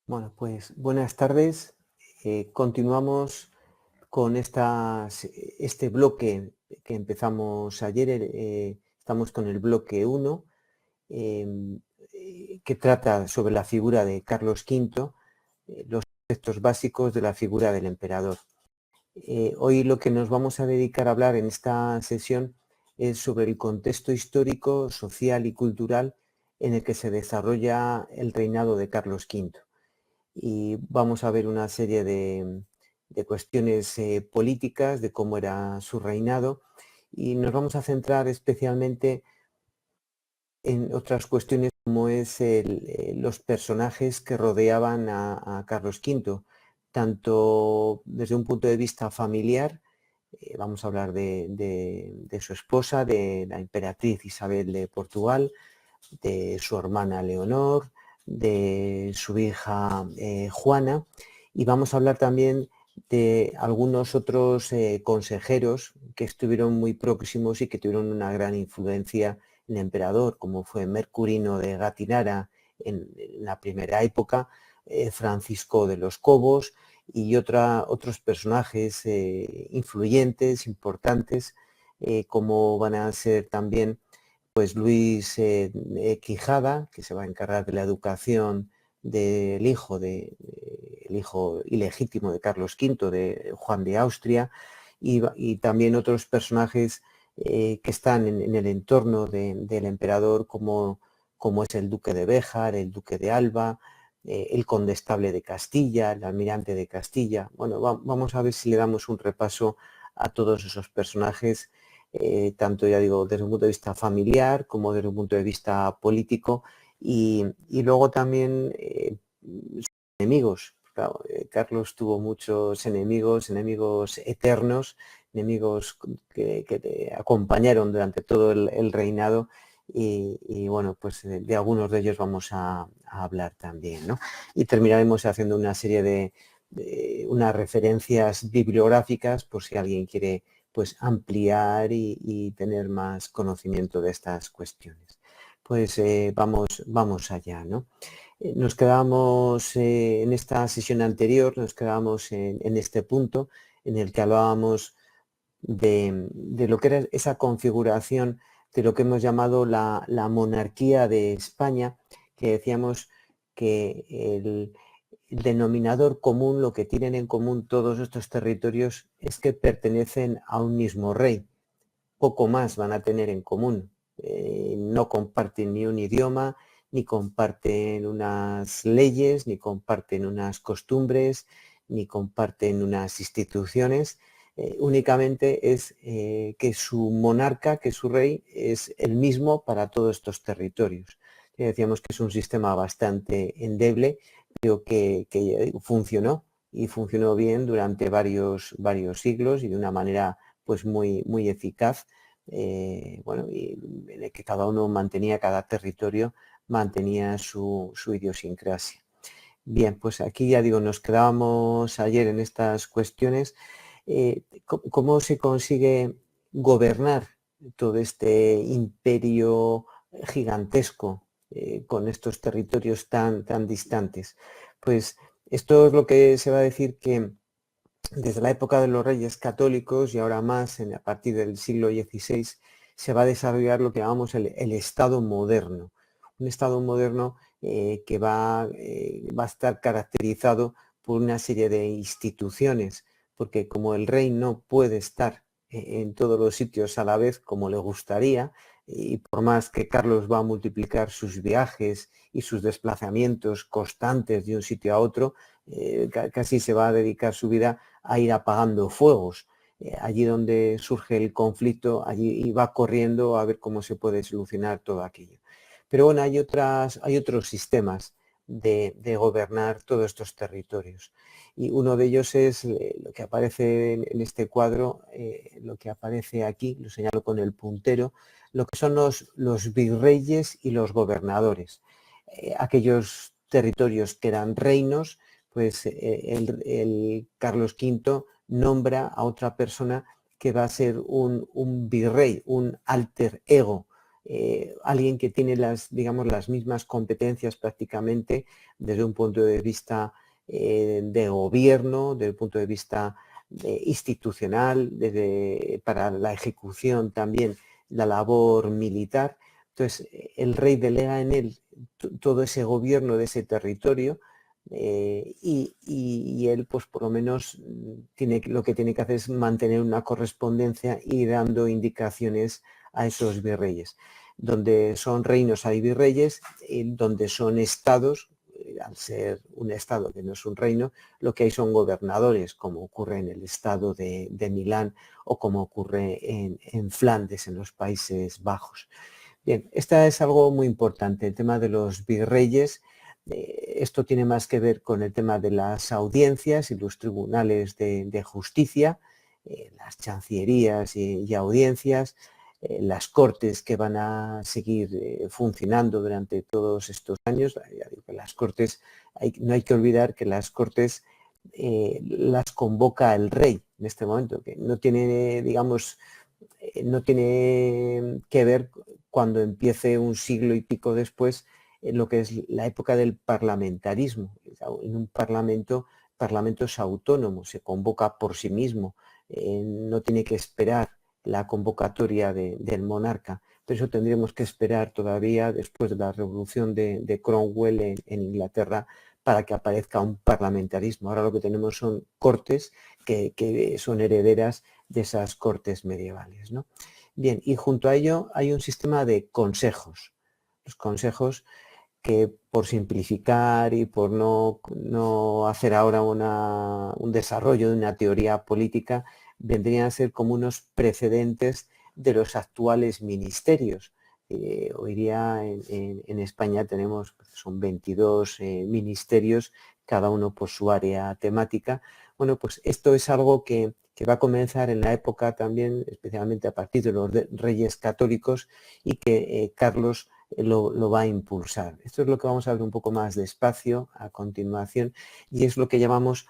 Bueno, pues buenas tardes. Continuamos con este bloque que empezamos ayer. Estamos con el bloque 1, que trata sobre la figura de Carlos V, los aspectos básicos de la figura del emperador. Hoy lo que nos vamos a dedicar a hablar en esta sesión es sobre el contexto histórico, social y cultural en el que se desarrolla el reinado de Carlos V. Y vamos a ver una serie de cuestiones políticas, de cómo era su reinado, y nos vamos a centrar especialmente en otras cuestiones como es los personajes que rodeaban a Carlos V, tanto desde un punto de vista familiar. Vamos a hablar de su esposa, de la emperatriz Isabel de Portugal, de su hermana Leonor, de su hija Juana, y vamos a hablar también de algunos otros consejeros que estuvieron muy próximos y que tuvieron una gran influencia en el emperador, como fue Mercurino de Gatinara en la primera época, Francisco de los Cobos y otros personajes influyentes, importantes, como van a ser también pues Luis Quijada, que se va a encargar de la educación del hijo, el hijo ilegítimo de Carlos V, de Juan de Austria, y también otros personajes que están en el entorno del emperador, como es el duque de Béjar, el duque de Alba, el condestable de Castilla, el almirante de Castilla. Bueno, vamos a ver si le damos un repaso a todos esos personajes, tanto, ya digo, desde un punto de vista familiar como desde un punto de vista político, y luego también enemigos. Claro, Carlos tuvo muchos enemigos eternos, enemigos que le acompañaron durante todo el reinado, y bueno, pues de algunos de ellos vamos a hablar también, ¿no? Y terminaremos haciendo una serie de unas referencias bibliográficas por si alguien quiere pues ampliar y tener más conocimiento de estas cuestiones. Pues vamos allá, ¿no? Nos quedamos en esta sesión anterior, nos quedamos en este punto en el que hablábamos de lo que era esa configuración de lo que hemos llamado la monarquía de España, que decíamos que el denominador común, lo que tienen en común todos estos territorios, es que pertenecen a un mismo rey. Poco más van a tener en común. No comparten ni un idioma, ni comparten unas leyes, ni comparten unas costumbres, ni comparten unas instituciones. Únicamente es que su monarca, que su rey, es el mismo para todos estos territorios. Decíamos que es un sistema bastante endeble, pero que funcionó, y funcionó bien durante varios siglos y de una manera pues muy eficaz. Bueno, y en el que cada territorio mantenía su idiosincrasia. Bien, pues aquí ya digo, nos quedábamos ayer en estas cuestiones. ¿Cómo se consigue gobernar todo este imperio gigantesco con estos territorios tan distantes? Pues esto es lo que se va a decir que desde la época de los reyes católicos y ahora más a partir del siglo XVI se va a desarrollar lo que llamamos el Estado moderno. Un Estado moderno que va a estar caracterizado por una serie de instituciones, porque como el rey no puede estar en todos los sitios a la vez como le gustaría, y por más que Carlos va a multiplicar sus viajes y sus desplazamientos constantes de un sitio a otro, casi se va a dedicar su vida a ir apagando fuegos. Allí donde surge el conflicto, allí va corriendo a ver cómo se puede solucionar todo aquello. Pero bueno, hay otros sistemas de gobernar todos estos territorios. Y uno de ellos es lo que aparece en este cuadro, lo que aparece aquí, lo señalo con el puntero, lo que son los virreyes y los gobernadores. Aquellos territorios que eran reinos, pues el Carlos V nombra a otra persona que va a ser un virrey, un alter ego alguien que tiene digamos, las mismas competencias prácticamente desde un punto de vista de gobierno, desde el punto de vista institucional, para la ejecución también la labor militar. Entonces, el rey delega en él todo ese gobierno de ese territorio y él, pues por lo menos, lo que tiene que hacer es mantener una correspondencia y dando indicaciones a esos virreyes. Donde son reinos hay virreyes, y donde son estados, al ser un estado que no es un reino, lo que hay son gobernadores, como ocurre en el estado de Milán o como ocurre en Flandes, en los Países Bajos. Bien, esta es algo muy importante, el tema de los virreyes. Esto tiene más que ver con el tema de las audiencias y los tribunales de justicia, las chancillerías y audiencias, las cortes que van a seguir funcionando durante todos estos años. Ya digo que las cortes, no hay que olvidar que las cortes las convoca el rey en este momento, que no tiene, digamos, no tiene que ver cuando empiece un siglo y pico después en lo que es la época del parlamentarismo. En un parlamento es autónomo, se convoca por sí mismo, no tiene que esperar la convocatoria del monarca. Por eso tendríamos que esperar todavía después de la revolución de Cromwell en Inglaterra para que aparezca un parlamentarismo. Ahora lo que tenemos son cortes que son herederas de esas cortes medievales, ¿no? Bien, y junto a ello hay un sistema de consejos. Los consejos que, por simplificar y por no hacer ahora un desarrollo de una teoría política, vendrían a ser como unos precedentes de los actuales ministerios. Hoy día en España tenemos, son 22 ministerios, cada uno por su área temática. Bueno, pues esto es algo que va a comenzar en la época también, especialmente a partir de los reyes católicos, y que Carlos lo va a impulsar. Esto es lo que vamos a ver un poco más despacio a continuación, y es lo que llamamos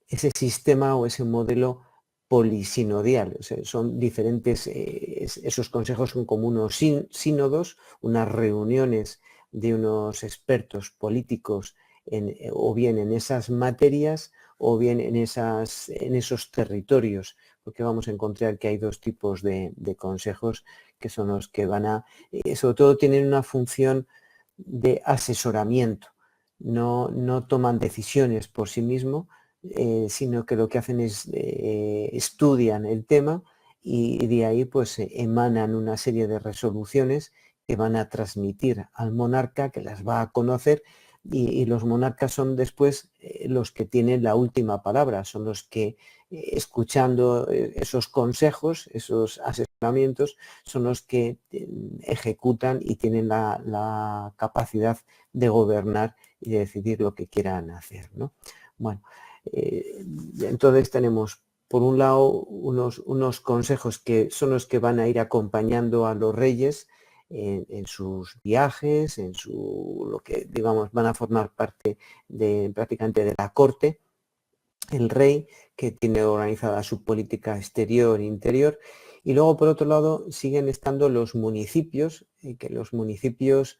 ese sistema o ese modelo polisinodial. O sea, son diferentes, esos consejos son como unos sínodos, unas reuniones de unos expertos políticos o bien en esas materias o bien en esos territorios, porque vamos a encontrar que hay dos tipos de consejos que son los que van a, sobre todo tienen una función de asesoramiento, no toman decisiones por sí mismos, sino que lo que hacen es estudian el tema y de ahí pues emanan una serie de resoluciones que van a transmitir al monarca, que las va a conocer, y los monarcas son después los que tienen la última palabra, son los que escuchando esos consejos, esos asesoramientos, son los que ejecutan y tienen la capacidad de gobernar y de decidir lo que quieran hacer, ¿no? Bueno, entonces tenemos por un lado unos consejos que son los que van a ir acompañando a los reyes en sus viajes, lo que digamos van a formar parte prácticamente de la corte, el rey que tiene organizada su política exterior e interior, y luego por otro lado siguen estando los municipios, que los municipios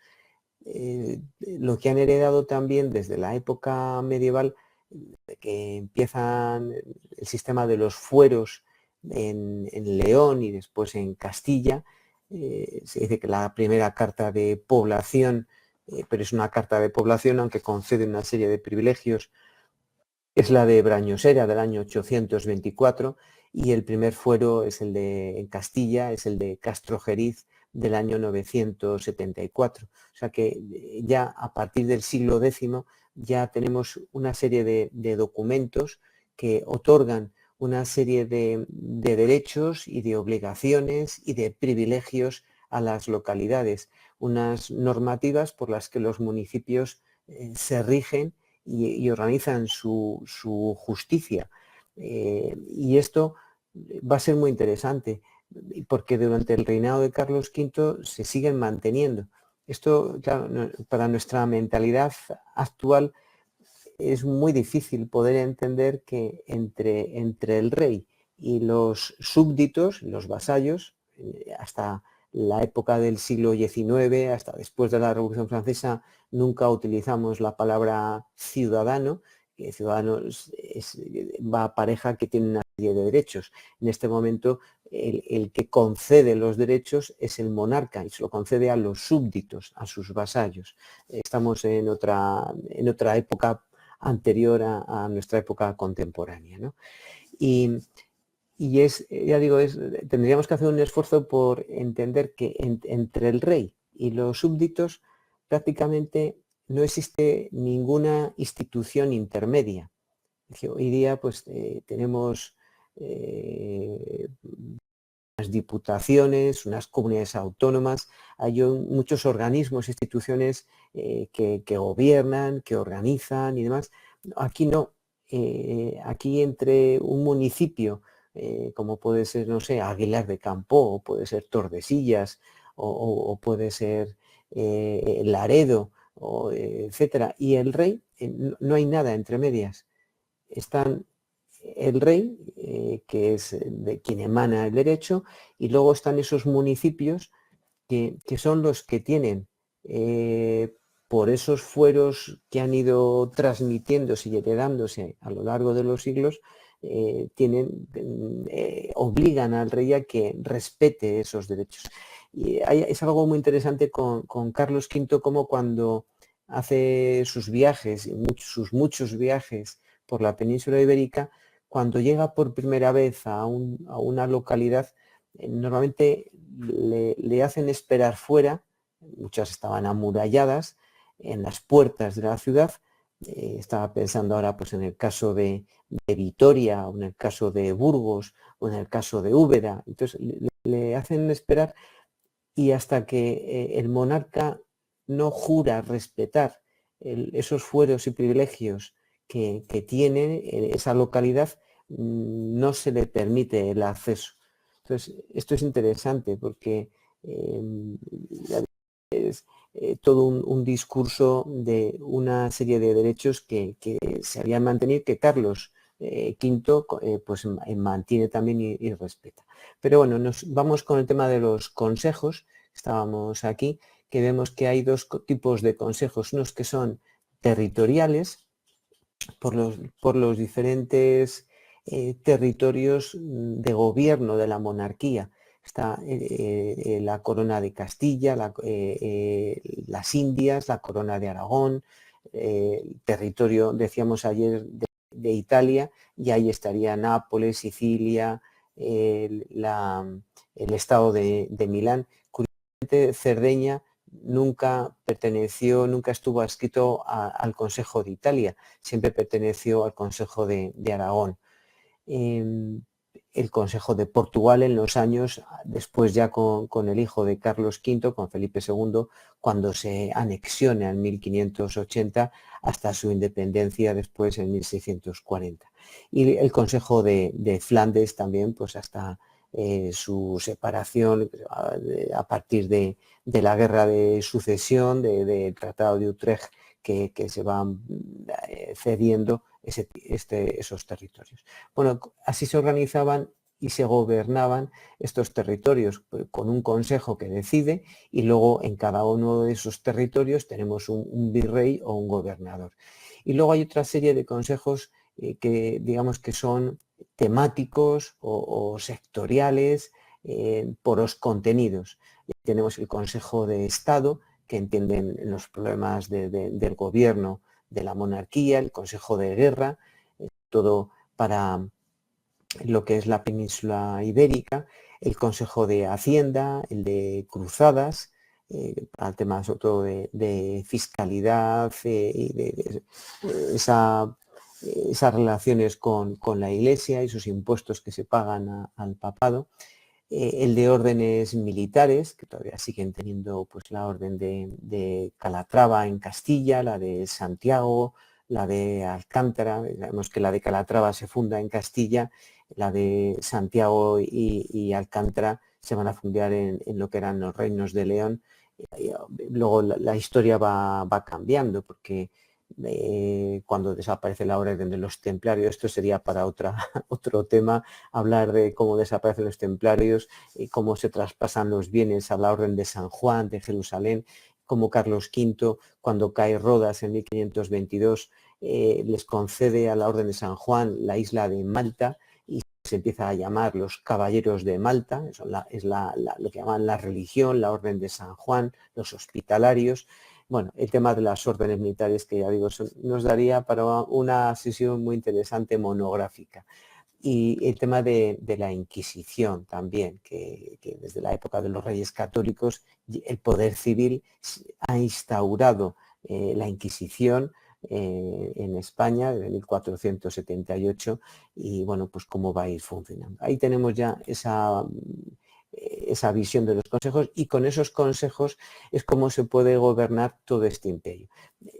lo que han heredado también desde la época medieval, que empiezan el sistema de los fueros en León y después en Castilla. Se dice que la primera carta de población, pero es una carta de población, aunque concede una serie de privilegios, es la de Brañosera del año 824, y el primer fuero es en Castilla, es el de Castrojeriz del año 974. O sea que ya a partir del siglo X ya tenemos una serie de documentos que otorgan una serie de derechos y de obligaciones y de privilegios a las localidades, unas normativas por las que los municipios se rigen y organizan su justicia. Y esto va a ser muy interesante porque durante el reinado de Carlos V se siguen manteniendo. Esto, claro, para nuestra mentalidad actual es muy difícil poder entender que entre el rey y los súbditos, los vasallos, hasta la época del siglo XIX, hasta después de la Revolución Francesa, nunca utilizamos la palabra ciudadano, que ciudadano va pareja que tiene una serie de derechos. En este momento, el que concede los derechos es el monarca y se lo concede a los súbditos, a sus vasallos. Estamos en otra época anterior a nuestra época contemporánea, ¿no? Y ya digo, tendríamos que hacer un esfuerzo por entender que entre el rey y los súbditos prácticamente no existe ninguna institución intermedia. Hoy día pues tenemos unas diputaciones, unas comunidades autónomas, hay muchos organismos, instituciones que gobiernan, que organizan y demás. Aquí no. Aquí entre un municipio, como puede ser, no sé, Aguilar de Campoo, o puede ser Tordesillas, o puede ser Laredo, etcétera, y el rey, no hay nada entre medias. Están el rey, que es de quien emana el derecho, y luego están esos municipios que son los que tienen, por esos fueros que han ido transmitiéndose y heredándose a lo largo de los siglos, obligan al rey a que respete esos derechos. Y es algo muy interesante con Carlos V, como cuando hace sus viajes, sus muchos viajes por la península ibérica, cuando llega por primera vez a una localidad, normalmente le hacen esperar fuera, muchas estaban amuralladas, en las puertas de la ciudad. Estaba pensando ahora pues en el caso de Vitoria, o en el caso de Burgos, o en el caso de Úbeda. Entonces le hacen esperar, y hasta que el monarca no jura respetar esos fueros y privilegios que tiene esa localidad, no se le permite el acceso. Entonces, esto es interesante porque es todo un discurso de una serie de derechos que se habían mantenido, que Carlos V pues mantiene también y respeta. Pero bueno, nos vamos con el tema de los consejos. Estábamos aquí, que vemos que hay dos tipos de consejos, unos que son territoriales, por los diferentes territorios de gobierno de la monarquía. Está la corona de Castilla, las Indias, la corona de Aragón, el territorio, decíamos ayer, de Italia, y ahí estaría Nápoles, Sicilia, el estado de Milán. Curiosamente, Cerdeña nunca estuvo adscrito al Consejo de Italia, siempre perteneció al Consejo de Aragón. El Consejo de Portugal en los años después, ya con el hijo de Carlos V, con Felipe II, cuando se anexiona en 1580 hasta su independencia después en 1640. Y el Consejo de Flandes también, pues hasta su separación a partir de la Guerra de Sucesión, del Tratado de Utrecht, que se van cediendo esos territorios. Bueno, así se organizaban y se gobernaban estos territorios, con un consejo que decide, y luego en cada uno de esos territorios tenemos un virrey o un gobernador. Y luego hay otra serie de consejos que digamos que son temáticos o sectoriales por los contenidos. Tenemos el Consejo de Estado, que entienden los problemas del gobierno de la monarquía, el Consejo de Guerra, todo para lo que es la península ibérica, el Consejo de Hacienda, el de Cruzadas, para temas sobre todo de fiscalidad y de esas relaciones con la Iglesia y sus impuestos que se pagan al papado. El de órdenes militares, que todavía siguen teniendo pues la orden de Calatrava en Castilla, la de Santiago, la de Alcántara. Sabemos que la de Calatrava se funda en Castilla, la de Santiago y Alcántara se van a fundar en lo que eran los reinos de León. Luego la historia va cambiando, porque cuando desaparece la orden de los templarios. Esto sería para otro tema, hablar de cómo desaparecen los templarios y cómo se traspasan los bienes a la orden de San Juan de Jerusalén, como Carlos V, cuando cae Rodas en 1522, les concede a la orden de San Juan la isla de Malta y se empieza a llamar los caballeros de Malta. Eso es lo que llaman la religión, la orden de San Juan, los hospitalarios. Bueno, el tema de las órdenes militares, que ya digo, nos daría para una sesión muy interesante monográfica. Y el tema de la Inquisición también, que desde la época de los Reyes Católicos el poder civil ha instaurado la Inquisición en España desde 1478 y bueno, pues cómo va a ir funcionando. Ahí tenemos ya esa visión de los consejos y con esos consejos es como se puede gobernar todo este imperio.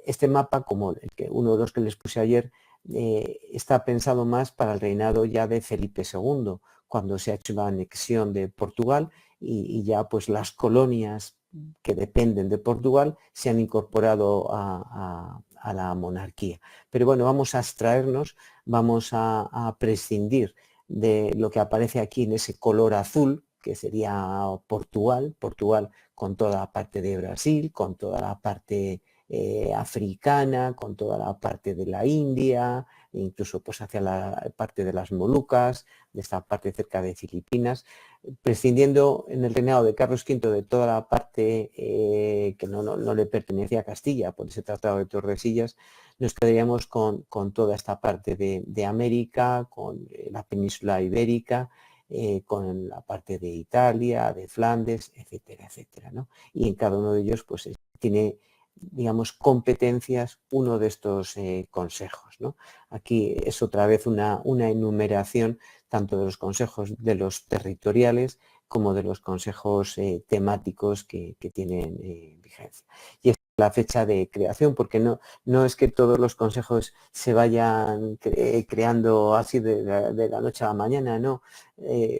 Este mapa, como uno de los que les puse ayer, está pensado más para el reinado ya de Felipe II, cuando se ha hecho la anexión de Portugal y ya pues las colonias que dependen de Portugal se han incorporado a la monarquía. Pero bueno, vamos a abstraernos, vamos a prescindir de lo que aparece aquí en ese color azul, que sería Portugal con toda la parte de Brasil, con toda la parte africana, con toda la parte de la India, incluso pues hacia la parte de las Molucas, de esta parte cerca de Filipinas, prescindiendo en el reinado de Carlos V de toda la parte que no le pertenecía a Castilla por ese tratado de Tordesillas, nos quedaríamos con toda esta parte de América, con la península ibérica, con la parte de Italia, de Flandes, etcétera, etcétera, ¿no? Y en cada uno de ellos pues tiene, digamos, competencias uno de estos consejos, ¿no? Aquí es otra vez una enumeración tanto de los consejos de los territoriales como de los consejos temáticos que tienen vigencia. Y esta es la fecha de creación, porque no es que todos los consejos se vayan creando así de la noche a la mañana, no.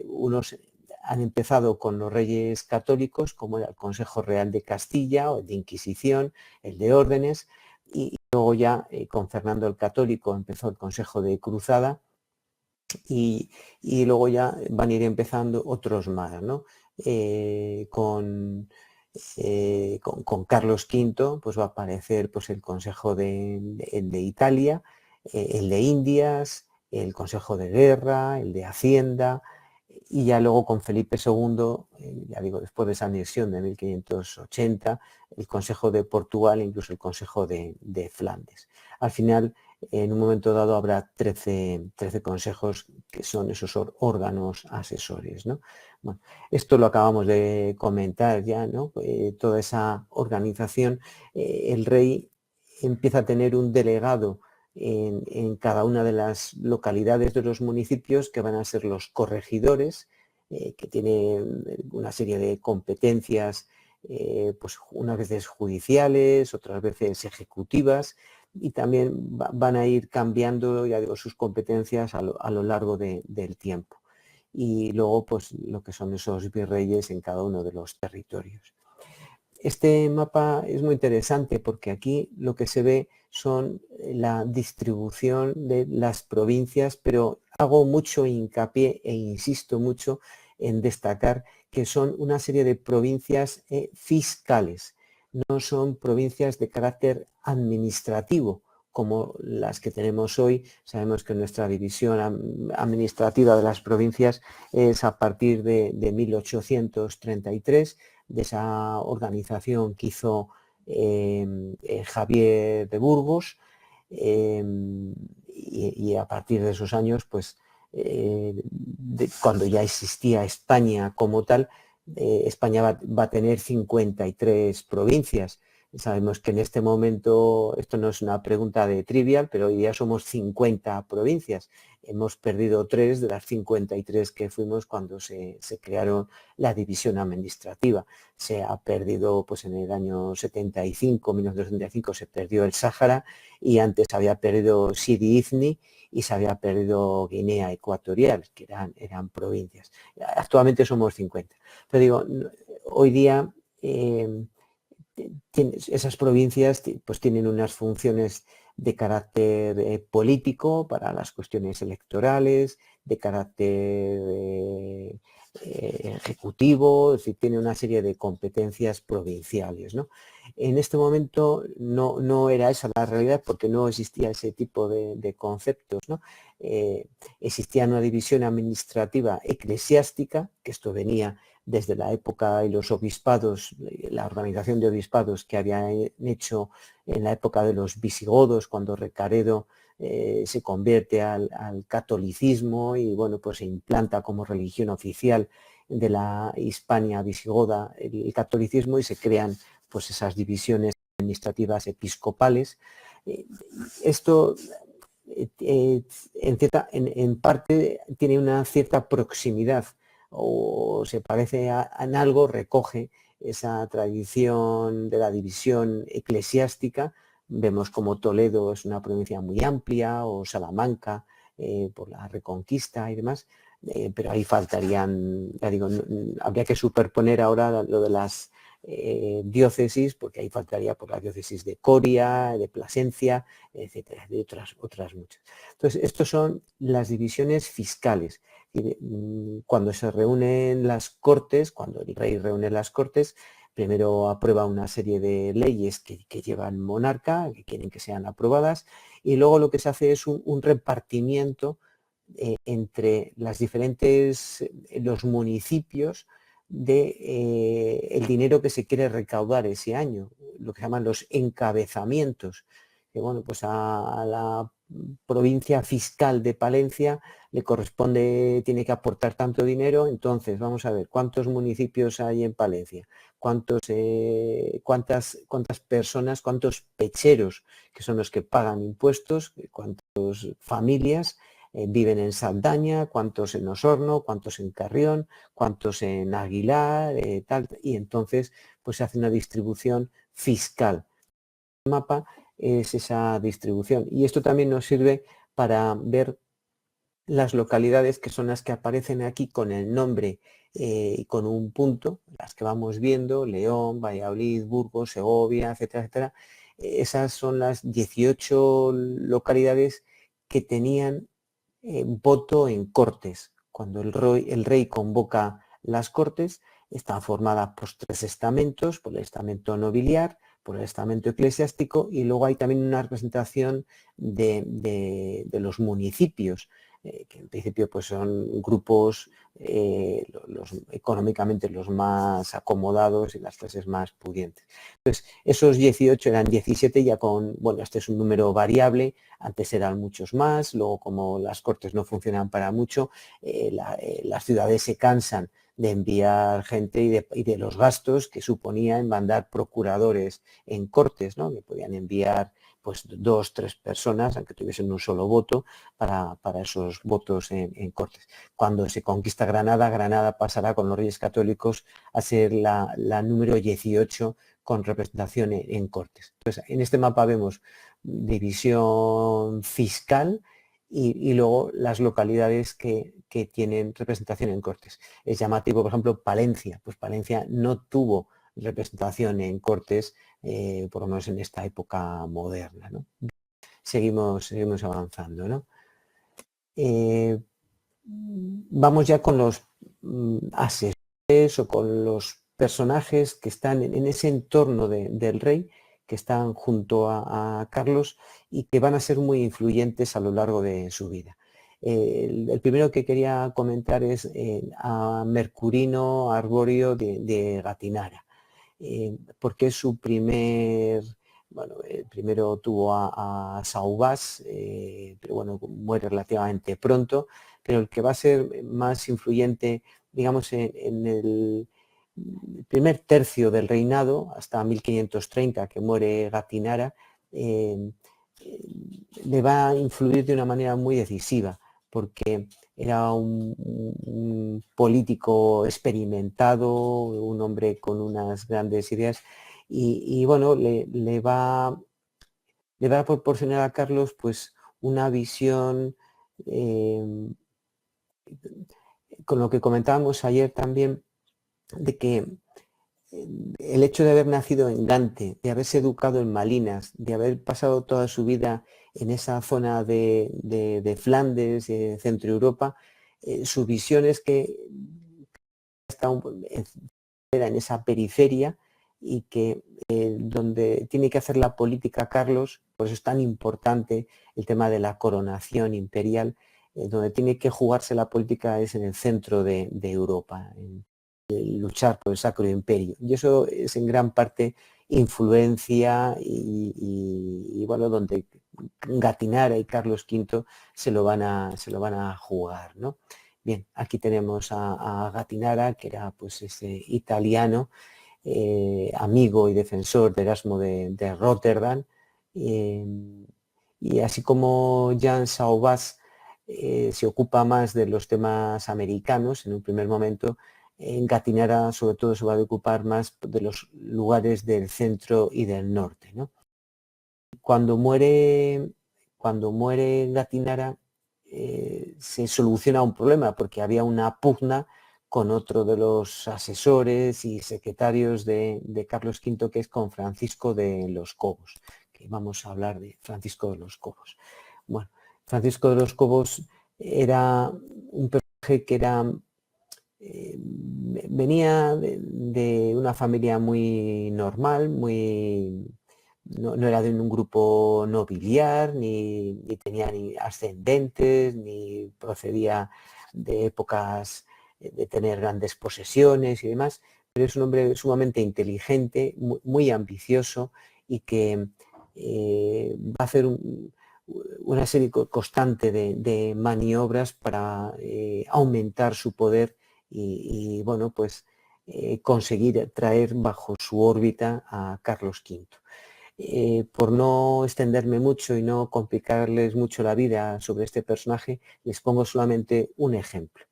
Unos han empezado con los reyes católicos, como era el Consejo Real de Castilla o el de Inquisición, el de Órdenes, y luego ya con Fernando el Católico empezó el Consejo de Cruzada y luego ya van a ir empezando otros más, ¿no? Con Carlos V pues va a aparecer pues el Consejo de Italia, el de Indias, el Consejo de Guerra, el de Hacienda, y ya luego con Felipe II, ya digo, después de esa anexión de 1580, el Consejo de Portugal e incluso el Consejo de Flandes. Al final, en un momento dado habrá 13 consejos que son esos órganos asesores, ¿no? Bueno, esto lo acabamos de comentar ya, ¿no? Toda esa organización, el rey empieza a tener un delegado en cada una de las localidades de los municipios que van a ser los corregidores, que tienen una serie de competencias, pues unas veces judiciales, otras veces ejecutivas, y también van a ir cambiando, ya digo, sus competencias a lo largo del tiempo. Y luego, pues, lo que son esos virreyes en cada uno de los territorios. Este mapa es muy interesante porque aquí lo que se ve son la distribución de las provincias, pero hago mucho hincapié e insisto mucho en destacar que son una serie de provincias fiscales, no son provincias de carácter administrativo como las que tenemos hoy. Sabemos que nuestra división administrativa de las provincias es a partir de 1833, de esa organización que hizo Javier de Burgos, y a partir de esos años, pues cuando ya existía España como tal, España va a tener 53 provincias. Sabemos que en este momento, esto no es una pregunta de trivial, pero hoy día somos 50 provincias. Hemos perdido 3 de las 53 que fuimos cuando se crearon la división administrativa. Se ha perdido, pues en el año 75, 1975, se perdió el Sáhara, y antes había perdido Sidi Ifni y se había perdido Guinea Ecuatorial, que eran provincias. Actualmente somos 50. Pero digo, hoy día esas provincias pues tienen unas funciones de carácter político para las cuestiones electorales, de carácter ejecutivo, es decir, tiene una serie de competencias provinciales, ¿no? En este momento no era esa la realidad porque no existía ese tipo de conceptos, ¿no? Existía una división administrativa eclesiástica, que esto venía desde la época y los obispados, la organización de obispados que habían hecho en la época de los visigodos, cuando Recaredo se convierte al catolicismo y bueno, pues se implanta como religión oficial de la Hispania visigoda el catolicismo y se crean pues esas divisiones administrativas episcopales. Esto en parte tiene una cierta proximidad o se parece en algo, recoge esa tradición de la división eclesiástica. Vemos como Toledo es una provincia muy amplia, o Salamanca por la Reconquista y demás, pero ahí faltarían, ya digo, habría que superponer ahora lo de las diócesis, porque ahí faltaría por la diócesis de Coria, de Plasencia, etcétera, de otras muchas. Entonces, estos son las divisiones fiscales. Cuando se reúnen las Cortes, cuando el rey reúne las Cortes, primero aprueba una serie de leyes que lleva el monarca, que quieren que sean aprobadas, y luego lo que se hace es un repartimiento entre las diferentes, los municipios de el dinero que se quiere recaudar ese año, lo que llaman los encabezamientos, que bueno, pues a la provincia fiscal de Palencia le corresponde, tiene que aportar tanto dinero, entonces vamos a ver cuántos municipios hay en Palencia, cuántas personas, cuántos pecheros, que son los que pagan impuestos, cuántas familias viven en Saldaña, cuántos en Osorno, cuántos en Carrión, cuántos en Aguilar, tal, y entonces pues se hace una distribución fiscal. El mapa es esa distribución y esto también nos sirve para ver las localidades que son las que aparecen aquí con el nombre y con un punto, las que vamos viendo, León, Valladolid, Burgos, Segovia, etcétera, etcétera. Esas son las 18 localidades que tenían voto en Cortes. Cuando el rey convoca las Cortes, están formadas por 3 estamentos, por el estamento nobiliar, por el estamento eclesiástico y luego hay también una representación de los municipios, que en principio pues son grupos económicamente los más acomodados y las clases más pudientes. Entonces, esos 18 eran 17 ya con, bueno, este es un número variable, antes eran muchos más, luego como las Cortes no funcionan para mucho, las ciudades se cansan de enviar gente y de los gastos que suponía en mandar procuradores en Cortes, ¿no? Que podían enviar pues 2, 3 personas, aunque tuviesen un solo voto, para esos votos en Cortes. Cuando se conquista Granada, Granada pasará con los Reyes Católicos a ser la número 18 con representación en Cortes. Entonces, en este mapa vemos división fiscal y luego las localidades que tienen representación en Cortes. Es llamativo, por ejemplo, Palencia. Pues Palencia no tuvo representación en Cortes, por lo menos en esta época moderna, ¿no? Seguimos avanzando, ¿no? Vamos ya con los asesores o con los personajes que están en ese entorno del rey, que están junto a Carlos y que van a ser muy influyentes a lo largo de su vida. El primero que quería comentar es a Mercurino Arborio de Gatinara, porque es su primer, bueno, primero tuvo a Sauvás, pero bueno, muere relativamente pronto, pero el que va a ser más influyente, digamos, en el primer tercio del reinado, hasta 1530, que muere Gatinara, le va a influir de una manera muy decisiva, porque era un político experimentado, un hombre con unas grandes ideas, y bueno, le va a proporcionar a Carlos pues una visión, con lo que comentábamos ayer también, de que el hecho de haber nacido en Gante, de haberse educado en Malinas, de haber pasado toda su vida en esa zona de Flandes, Centro Europa, su visión es que está en esa periferia y que donde tiene que hacer la política Carlos, por eso es tan importante el tema de la coronación imperial, donde tiene que jugarse la política es en el centro de Europa, en luchar por el Sacro Imperio. Y eso es en gran parte influencia y bueno, donde Gattinara y Carlos V se lo van a jugar, ¿no? Bien, aquí tenemos a Gattinara, que era pues ese italiano, amigo y defensor de Erasmo de Rotterdam, y así como Jan Sauvage se ocupa más de los temas americanos en un primer momento, en Gattinara sobre todo se va a ocupar más de los lugares del centro y del norte, ¿no? Cuando muere Gattinara, se soluciona un problema porque había una pugna con otro de los asesores y secretarios de Carlos V, que es con Francisco de los Cobos, que vamos a hablar de Francisco de los Cobos. Bueno, Francisco de los Cobos era un personaje que venía de una familia muy normal, no era de un grupo nobiliar, ni tenía ni ascendentes, ni procedía de épocas de tener grandes posesiones y demás, pero es un hombre sumamente inteligente, muy ambicioso y que va a hacer una serie constante de maniobras para aumentar su poder y bueno, pues conseguir traer bajo su órbita a Carlos V. Por no extenderme mucho y no complicarles mucho la vida sobre este personaje, les pongo solamente un ejemplo.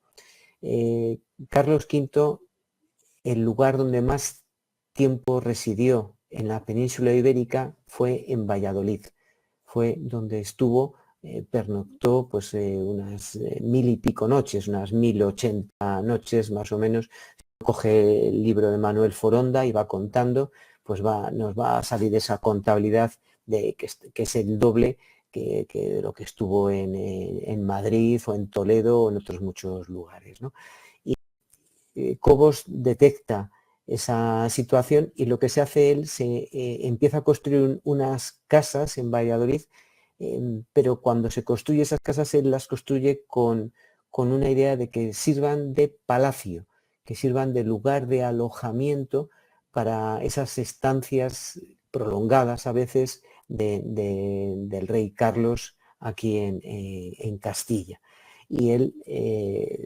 Carlos V, el lugar donde más tiempo residió en la península ibérica fue en Valladolid. Fue donde estuvo, pernoctó pues unas 1000 y pico noches, unas 1080 noches más o menos. Coge el libro de Manuel Foronda y va contando, pues nos va a salir esa contabilidad de que es el doble que de lo que estuvo en Madrid o en Toledo o en otros muchos lugares, ¿no? Y Cobos detecta esa situación y lo que se hace él, se empieza a construir unas casas en Valladolid, pero cuando se construye esas casas, él las construye con una idea de que sirvan de palacio, que sirvan de lugar de alojamiento para esas estancias prolongadas a veces del rey Carlos aquí en Castilla. Y él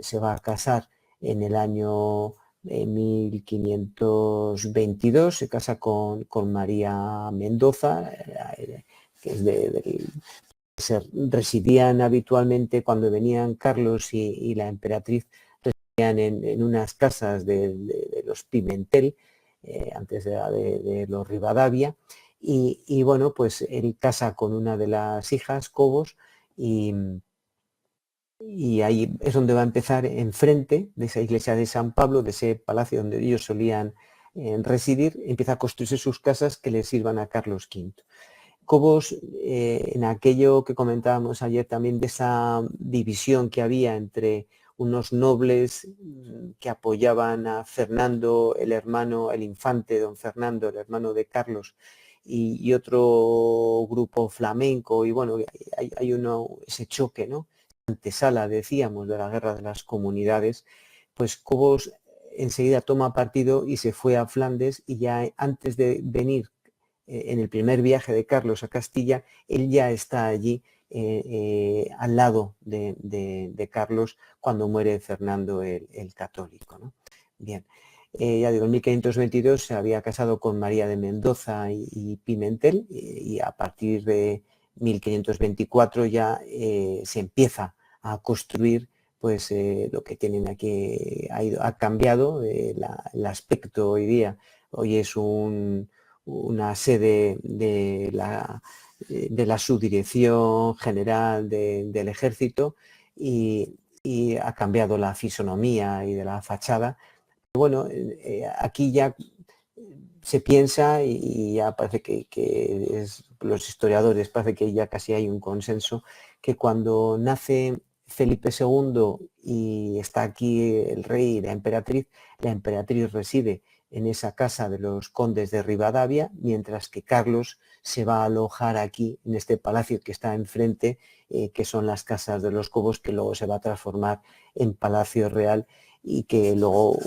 se va a casar en el año 1522, se casa con María Mendoza, que es residían habitualmente cuando venían Carlos y la emperatriz, residían en unas casas de los Pimentel, antes de los Rivadavia, y bueno, pues él casa con una de las hijas, Cobos, y ahí es donde va a empezar enfrente de esa iglesia de San Pablo, de ese palacio donde ellos solían residir, empieza a construirse sus casas que le sirvan a Carlos V. Cobos, en aquello que comentábamos ayer también de esa división que había entre unos nobles que apoyaban a Fernando, el infante don Fernando, el hermano de Carlos, y otro grupo flamenco, y bueno, hay ese choque, ¿no? Antesala, decíamos, de la guerra de las comunidades, pues Cobos enseguida toma partido y se fue a Flandes, y ya antes de venir en el primer viaje de Carlos a Castilla, él ya está allí al lado de Carlos cuando muere Fernando el Católico, ¿no? Bien, ya digo, en 1522 se había casado con María de Mendoza y Pimentel, y a partir de 1524 ya se empieza a construir pues lo que tienen aquí, ha cambiado el aspecto hoy día. Hoy es una sede de la Subdirección General del Ejército, y ha cambiado la fisonomía y de la fachada. Bueno, aquí ya se piensa, y ya parece que los historiadores, parece que ya casi hay un consenso, que cuando nace Felipe II y está aquí el rey y la emperatriz reside en esa casa de los condes de Rivadavia, mientras que Carlos se va a alojar aquí, en este palacio que está enfrente, que son las casas de los Cobos, que luego se va a transformar en Palacio Real, y que luego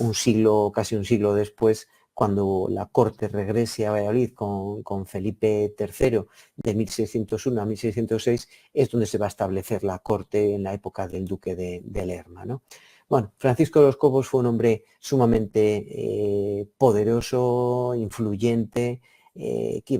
casi un siglo después, cuando la corte regrese a Valladolid con Felipe III de 1601 a 1606, es donde se va a establecer la corte en la época del duque de Lerma, ¿no? Bueno, Francisco de los Cobos fue un hombre sumamente poderoso, influyente, que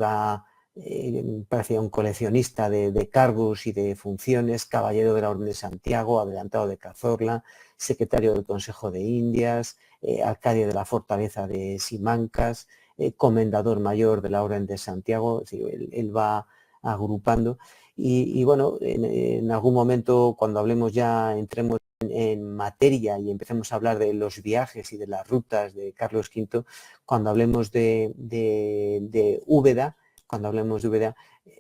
parecía un coleccionista de cargos y de funciones, caballero de la Orden de Santiago, adelantado de Cazorla, secretario del Consejo de Indias, alcalde de la fortaleza de Simancas, comendador mayor de la Orden de Santiago. Es decir, él va agrupando, y bueno, en algún momento, cuando hablemos ya, entremos en materia y empecemos a hablar de los viajes y de las rutas de Carlos V, cuando hablemos de Úbeda,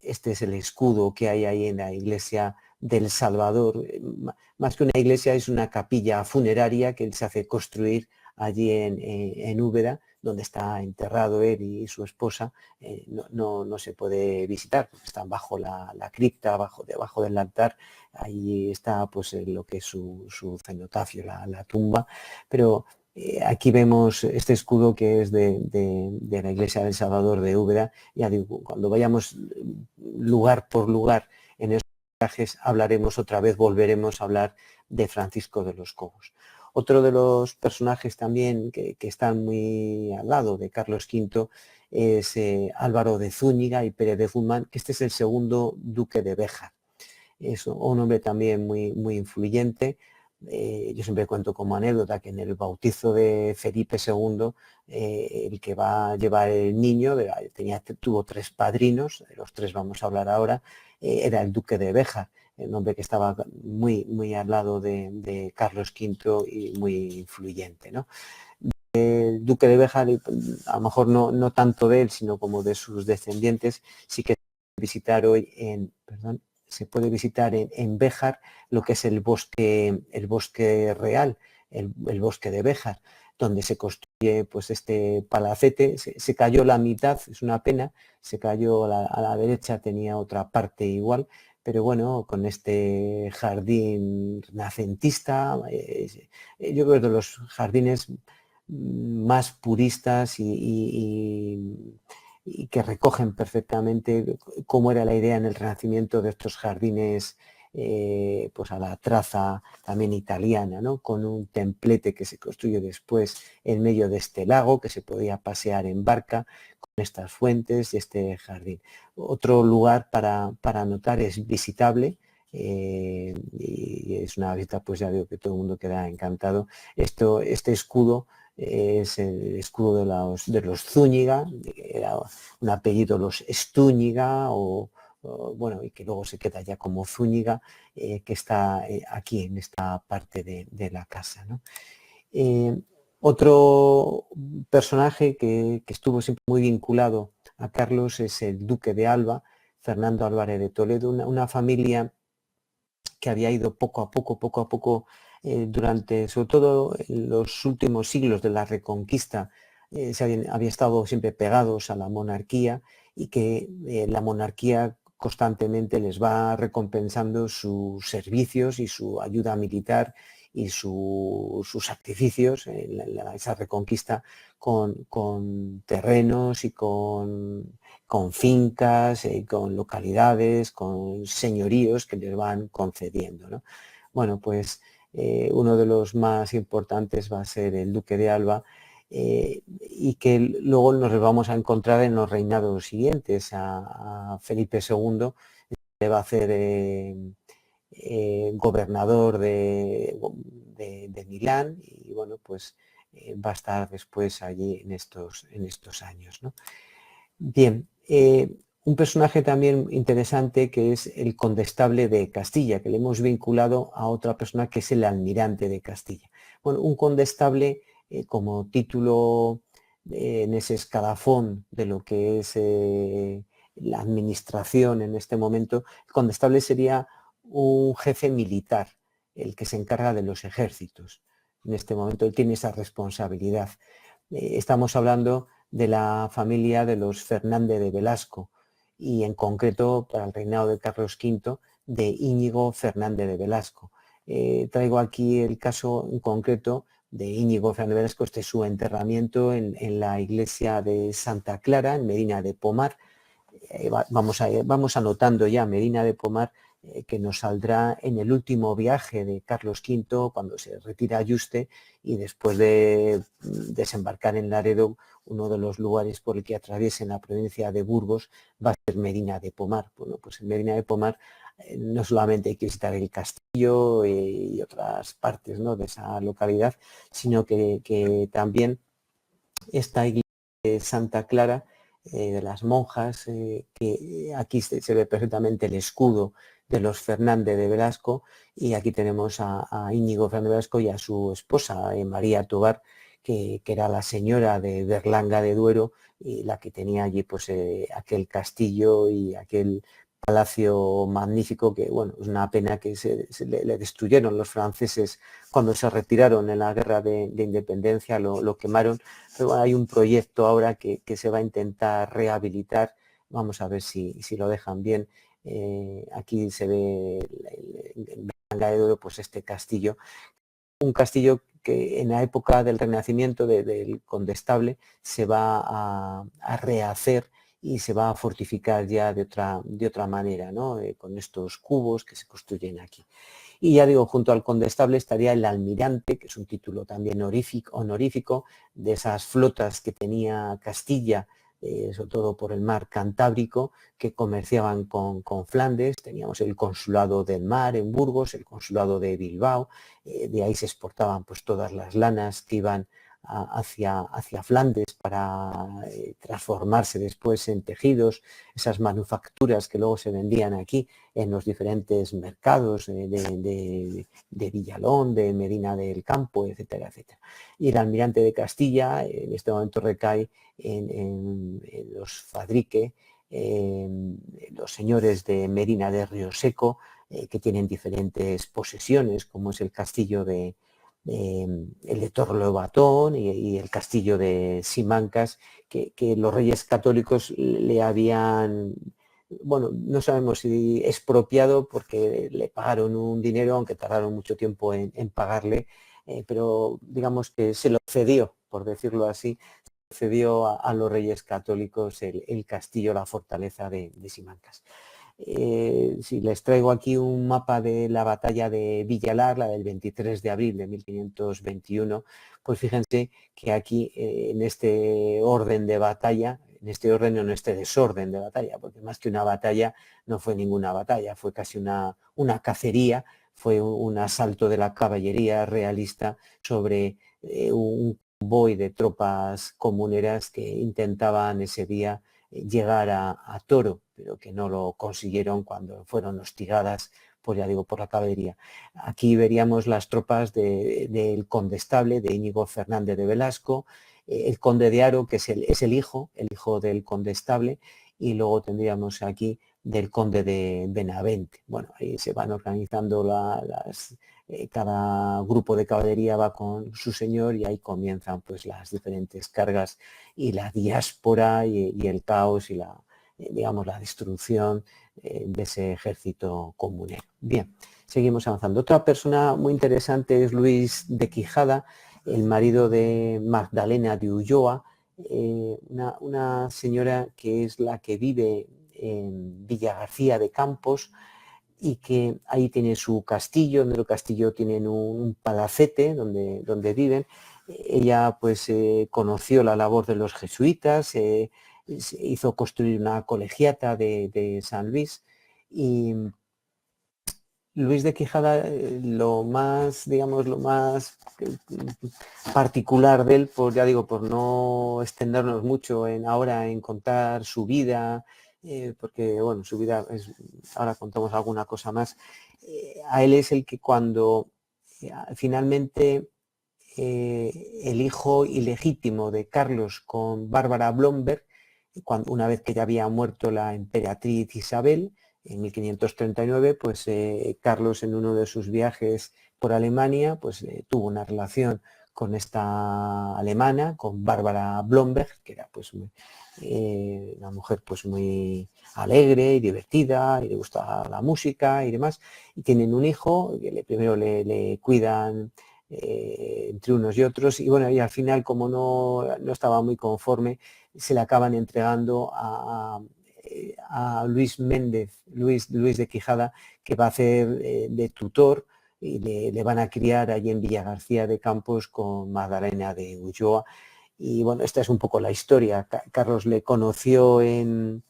este es el escudo que hay ahí en la iglesia del Salvador. Más que una iglesia, es una capilla funeraria que él se hace construir allí en Úbeda, donde está enterrado él y su esposa. No se puede visitar, porque están bajo la cripta, debajo del altar. Ahí está pues lo que es su cenotafio, la tumba. Pero aquí vemos este escudo, que es de la iglesia del Salvador de Úbeda. Ya digo, cuando vayamos lugar por lugar en estos viajes, hablaremos otra vez, volveremos a hablar de Francisco de los Cobos. Otro de los personajes también que están muy al lado de Carlos V es Álvaro de Zúñiga y Pérez de Guzmán, que este es el segundo duque de Béjar. Es un hombre también muy influyente. Yo siempre cuento como anécdota que en el bautizo de Felipe II, el que va a llevar el niño, tuvo 3 padrinos, de los 3 vamos a hablar ahora, era el duque de Béjar, el hombre que estaba muy al lado de Carlos V y muy influyente, ¿no? El duque de Béjar, a lo mejor no tanto de él, sino como de sus descendientes, sí que visitar hoy se puede visitar en Béjar lo que es el bosque real, el bosque de Béjar, donde se construye pues este palacete. Se cayó la mitad, es una pena, se cayó a la derecha, tenía otra parte igual, pero bueno, con este jardín renacentista, yo creo que de los jardines más puristas y que recogen perfectamente cómo era la idea en el Renacimiento de estos jardines, pues a la traza también italiana, ¿no? Con un templete que se construye después en medio de este lago, que se podía pasear en barca, con estas fuentes y este jardín. Otro lugar para anotar, es visitable, y es una visita, pues ya veo que todo el mundo queda encantado. Este escudo es el escudo de los Zúñiga, era un apellido, los Estúñiga, bueno, y que luego se queda ya como Zúñiga, que está aquí en esta parte de la casa, ¿no? Otro personaje que estuvo siempre muy vinculado a Carlos es el duque de Alba, Fernando Álvarez de Toledo, una familia que había ido poco a poco, durante, sobre todo en los últimos siglos de la Reconquista, había estado siempre pegados a la monarquía, y que la monarquía constantemente les va recompensando sus servicios y su ayuda militar y sus sacrificios en esa Reconquista, con terrenos y con fincas, con localidades, con señoríos que les van concediendo, ¿no? Bueno, pues uno de los más importantes va a ser el duque de Alba, y que luego nos vamos a encontrar en los reinados siguientes. A Felipe II le va a hacer gobernador de Milán, y bueno, pues va a estar después allí en estos años, ¿no? Bien, un personaje también interesante, que es el condestable de Castilla, que le hemos vinculado a otra persona, que es el almirante de Castilla. Bueno, un condestable, como título en ese escalafón de lo que es la administración en este momento. El condestable sería un jefe militar, el que se encarga de los ejércitos. En este momento él tiene esa responsabilidad. Estamos hablando de la familia de los Fernández de Velasco y en concreto para el reinado de Carlos V de Íñigo Fernández de Velasco. Traigo aquí el caso en concreto de Íñigo Fernández de Velasco, este es su enterramiento en la iglesia de Santa Clara, en Medina de Pomar. Vamos anotando ya Medina de Pomar, que nos saldrá en el último viaje de Carlos V, cuando se retira a Yuste y después de desembarcar en Laredo, uno de los lugares por el que atraviesen la provincia de Burgos va a ser Medina de Pomar. Bueno, pues en Medina de Pomar no solamente hay que visitar el castillo y otras partes, ¿no?, de esa localidad, sino que también esta iglesia de Santa Clara, de las monjas, que aquí se ve perfectamente el escudo de los Fernández de Velasco, y aquí tenemos a Íñigo Fernández de Velasco y a su esposa, María Tobar, que era la señora de Berlanga de Duero y la que tenía allí pues aquel castillo y aquel palacio magnífico que, bueno, es una pena que le destruyeron los franceses cuando se retiraron en la guerra de independencia, lo quemaron, pero bueno, hay un proyecto ahora que se va a intentar rehabilitar, vamos a ver si lo dejan bien. Aquí se ve en Berlanga de Duero pues este castillo, un castillo que en la época del Renacimiento del Condestable se va a rehacer y se va a fortificar ya de otra manera, ¿no? Con estos cubos que se construyen aquí. Y ya digo, junto al condestable estaría el almirante, que es un título también honorífico de esas flotas que tenía Castilla, sobre todo por el mar Cantábrico, que comerciaban con Flandes. Teníamos el consulado del mar en Burgos, el consulado de Bilbao, de ahí se exportaban pues todas las lanas que iban hacia Flandes para transformarse después en tejidos, esas manufacturas que luego se vendían aquí en los diferentes mercados de Villalón, de Medina del Campo, etcétera, etcétera. Y el almirante de Castilla en este momento recae en los Fadrique, los señores de Medina de Río Seco, que tienen diferentes posesiones, como es el castillo el de Torrelobatón y el castillo de Simancas, que los reyes católicos le habían, bueno, no sabemos si expropiado porque le pagaron un dinero, aunque tardaron mucho tiempo en pagarle, pero digamos que se lo cedió, por decirlo así, cedió a los reyes católicos el castillo, la fortaleza de Simancas. Si les traigo aquí un mapa de la batalla de Villalar, la del 23 de abril de 1521, pues fíjense que aquí en este orden de batalla, en este orden o en este desorden de batalla, porque más que una batalla no fue ninguna batalla, fue casi una cacería, fue un asalto de la caballería realista sobre un convoy de tropas comuneras que intentaban ese día llegar a Toro, pero que no lo consiguieron cuando fueron hostigadas, pues ya digo, por la caballería. Aquí veríamos las tropas del condestable, de Íñigo Fernández de Velasco, el conde de Haro, que es el hijo del condestable, y luego tendríamos aquí del conde de Benavente. Bueno, ahí se van organizando cada grupo de caballería va con su señor y ahí comienzan pues las diferentes cargas y la diáspora y el caos y digamos, la destrucción de ese ejército comunero. Bien, seguimos avanzando. Otra persona muy interesante es Luis de Quijada, el marido de Magdalena de Ulloa, una señora que es la que vive en Villa García de Campos, y que ahí tiene su castillo, en el castillo tienen un palacete donde viven. Ella pues conoció la labor de los jesuitas, se hizo construir una colegiata de San Luis, y Luis de Quijada, lo más, digamos, lo más particular de él, pues ya digo, por no extendernos mucho ahora en contar su vida, porque bueno, su vida ahora contamos alguna cosa más. A él es el que cuando finalmente el hijo ilegítimo de Carlos con Bárbara Blomberg, una vez que ya había muerto la emperatriz Isabel, en 1539, pues Carlos, en uno de sus viajes por Alemania, pues tuvo una relación con esta alemana, con Bárbara Blomberg, que era pues una mujer pues muy alegre y divertida, y le gustaba la música y demás, y tienen un hijo, que primero le cuidan entre unos y otros, y bueno, y al final, como no estaba muy conforme, se le acaban entregando a Luis Méndez, Luis de Quijada, que va a hacer de tutor, y le van a criar allí en Villa García de Campos con Magdalena de Ulloa. Y bueno, esta es un poco la historia. Carlos le conoció en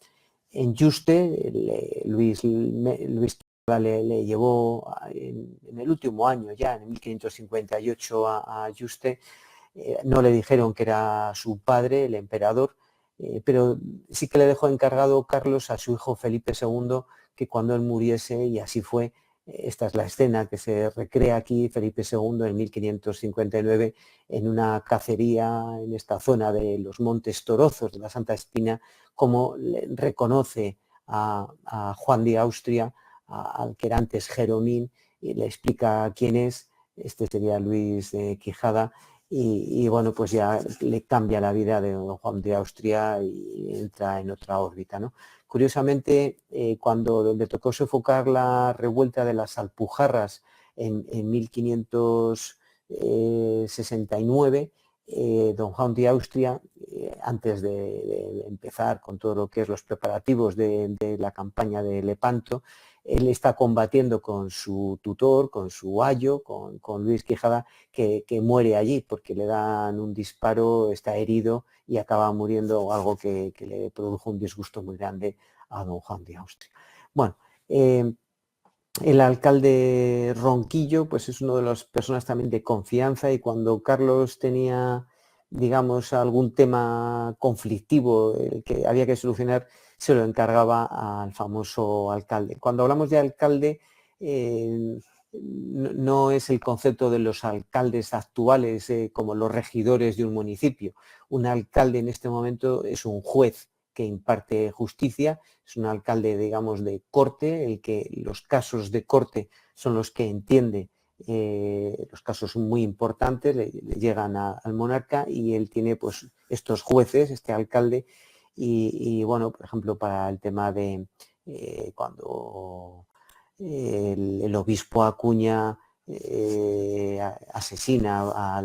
Yuste, Luis le llevó en el último año, ya en 1558, a Yuste. No le dijeron que era su padre, el emperador, pero sí que le dejó encargado Carlos a su hijo Felipe II, que cuando él muriese, y así fue. Esta es la escena que se recrea aquí: Felipe II en 1559, en una cacería en esta zona de los Montes Torozos de la Santa Espina, como reconoce a Juan de Austria, al que era antes Jeromín, y le explica quién es. Este sería Luis de Quijada, y bueno, pues ya le cambia la vida de Juan de Austria y entra en otra órbita, ¿no? Curiosamente, cuando le tocó sofocar la revuelta de las Alpujarras en 1569, don Juan de Austria, antes de empezar con todo lo que es los preparativos de la campaña de Lepanto, él está combatiendo con su tutor, con su ayo, con Luis Quijada, que muere allí porque le dan un disparo, está herido y acaba muriendo, algo que le produjo un disgusto muy grande a don Juan de Austria. Bueno, el alcalde Ronquillo pues es uno de las personas también de confianza, y cuando Carlos tenía, digamos, algún tema conflictivo que había que solucionar, se lo encargaba al famoso alcalde. Cuando hablamos de alcalde, no es el concepto de los alcaldes actuales como los regidores de un municipio. Un alcalde en este momento es un juez que imparte justicia, es un alcalde, digamos, de corte, el que los casos de corte son los que entiende. Los casos son muy importantes, le llegan al monarca, y él tiene pues estos jueces, este alcalde, y bueno, por ejemplo, para el tema de cuando el obispo Acuña asesina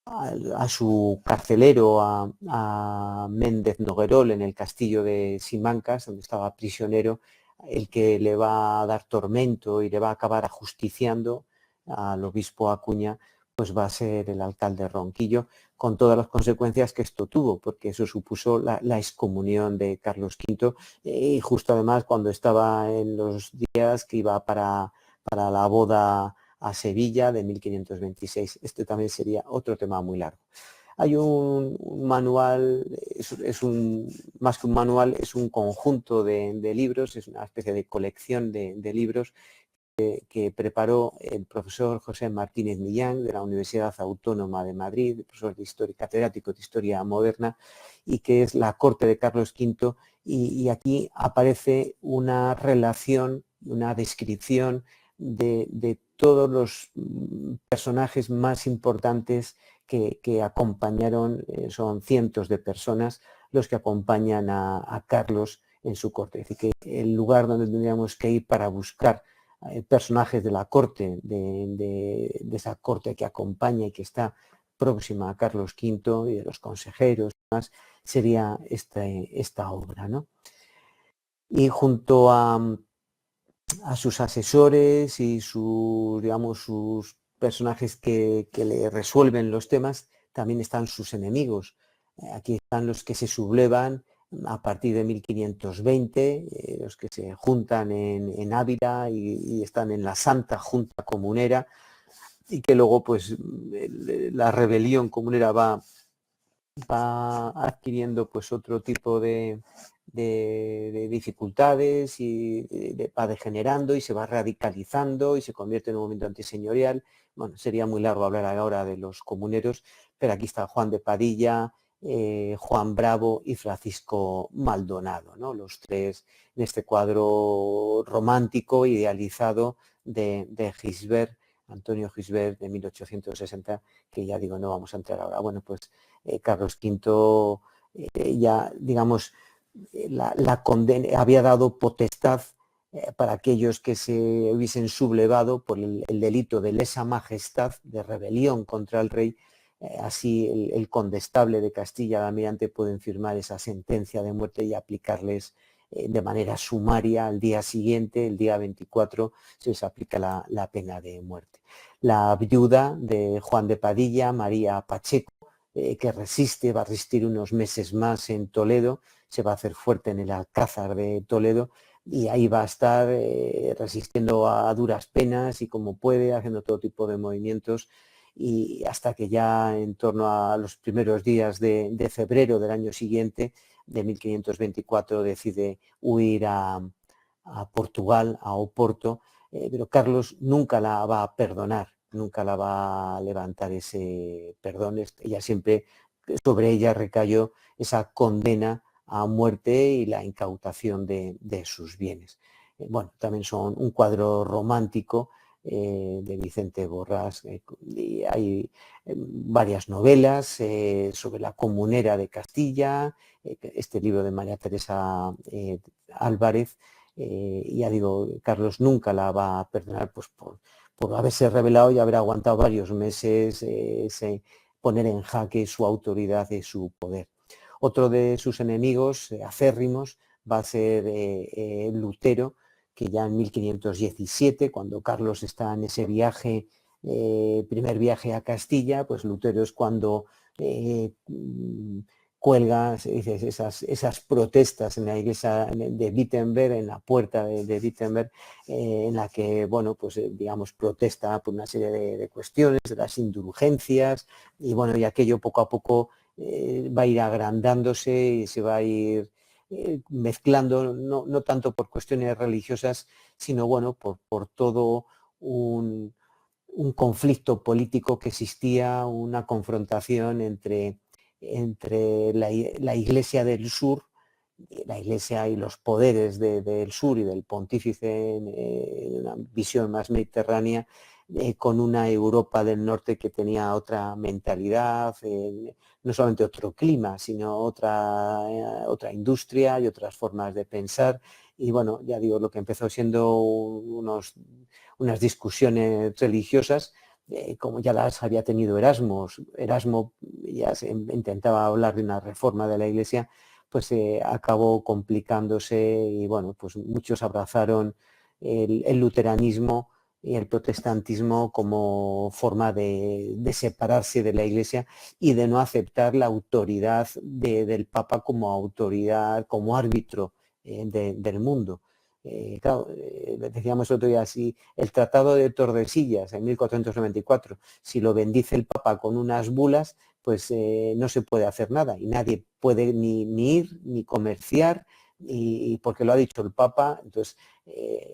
a su carcelero, a Méndez Noguerol, en el castillo de Simancas, donde estaba prisionero, el que le va a dar tormento y le va a acabar ajusticiando al obispo Acuña, pues va a ser el alcalde Ronquillo, con todas las consecuencias que esto tuvo, porque eso supuso la excomunión de Carlos V, y justo además cuando estaba en los días que iba para la boda a Sevilla de 1526. Este también sería otro tema muy largo. Hay un manual, más que un manual, es un conjunto de libros, es una especie de colección de libros que preparó el profesor José Martínez Millán, de la Universidad Autónoma de Madrid, profesor de historia, catedrático de Historia Moderna, y que es La corte de Carlos V, y aquí aparece una relación, una descripción de todos los personajes más importantes que acompañaron, son cientos de personas los que acompañan a Carlos en su corte. Es decir, que el lugar donde tendríamos que ir para buscar personajes de la corte, de esa corte que acompaña y que está próxima a Carlos V, y de los consejeros y demás, sería esta obra, ¿no? Y junto a sus asesores y sus personajes que le resuelven los temas, también están sus enemigos. Aquí están los que se sublevan a partir de 1520, los que se juntan en Ávila y están en la Santa Junta Comunera, y que luego pues la rebelión comunera va adquiriendo pues otro tipo de de dificultades y va degenerando y se va radicalizando y se convierte en un movimiento antiseñorial. Bueno, sería muy largo hablar ahora de los comuneros, pero aquí está Juan de Padilla, Juan Bravo y Francisco Maldonado, ¿no? Los tres en este cuadro romántico, idealizado de Gisbert, Antonio Gisbert, de 1860, que ya digo, no vamos a entrar ahora. Bueno, pues Carlos V ya, digamos, la condena, había dado potestad para aquellos que se hubiesen sublevado por el delito de lesa majestad, de rebelión contra el rey. Así el condestable de Castilla, el almirante, pueden firmar esa sentencia de muerte y aplicarles de manera sumaria al día siguiente, el día 24, se les aplica la pena de muerte. La viuda de Juan de Padilla, María Pacheco, que resiste, va a resistir unos meses más en Toledo, se va a hacer fuerte en el Alcázar de Toledo y ahí va a estar resistiendo a duras penas y como puede, haciendo todo tipo de movimientos, y hasta que ya en torno a los primeros días de febrero del año siguiente, de 1524, decide huir a Portugal, a Oporto, pero Carlos nunca la va a perdonar, nunca la va a levantar ese perdón. Ella siempre, sobre ella recayó esa condena a muerte y la incautación de sus bienes. Bueno, también son un cuadro romántico de Vicente Borrás. Y hay varias novelas sobre la comunera de Castilla, este libro de María Teresa Álvarez. Ya digo, Carlos nunca la va a perdonar pues, por haberse rebelado y haber aguantado varios meses poner en jaque su autoridad y su poder. Otro de sus enemigos acérrimos va a ser Lutero, que ya en 1517, cuando Carlos está en ese viaje, primer viaje a Castilla, pues Lutero es cuando cuelga esas protestas en la iglesia de Wittenberg, en la puerta de Wittenberg, en la que, bueno, pues digamos, protesta por una serie de cuestiones, de las indulgencias, y bueno, y aquello poco a poco va a ir agrandándose y se va a ir mezclando, no tanto por cuestiones religiosas, sino bueno, por todo un conflicto político que existía, una confrontación entre la Iglesia del Sur, la Iglesia y los poderes del sur y del pontífice en una visión más mediterránea, con una Europa del norte que tenía otra mentalidad, no solamente otro clima, sino otra industria y otras formas de pensar. Y bueno, ya digo, lo que empezó siendo unas discusiones religiosas, como ya las había tenido Erasmo ya se intentaba hablar de una reforma de la Iglesia, pues acabó complicándose y bueno, pues muchos abrazaron el luteranismo y el protestantismo como forma de separarse de la Iglesia y de no aceptar la autoridad del Papa como autoridad, como árbitro del mundo. Claro, decíamos otro día así, el Tratado de Tordesillas en 1494, si lo bendice el Papa con unas bulas, pues no se puede hacer nada y nadie puede ni ir ni comerciar y porque lo ha dicho el Papa, entonces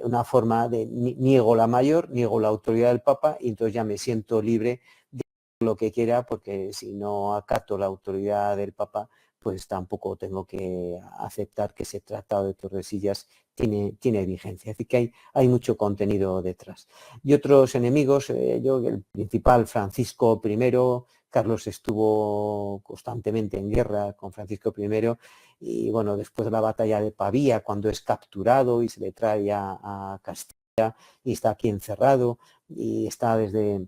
una forma de niego la mayor, niego la autoridad del Papa y entonces ya me siento libre de lo que quiera porque si no acato la autoridad del Papa, pues tampoco tengo que aceptar que ese Tratado de Tordesillas tiene vigencia. Así que hay mucho contenido detrás. Y otros enemigos, el principal, Francisco I. Carlos estuvo constantemente en guerra con Francisco I y bueno, después de la batalla de Pavía, cuando es capturado y se le trae a Castilla y está aquí encerrado y está desde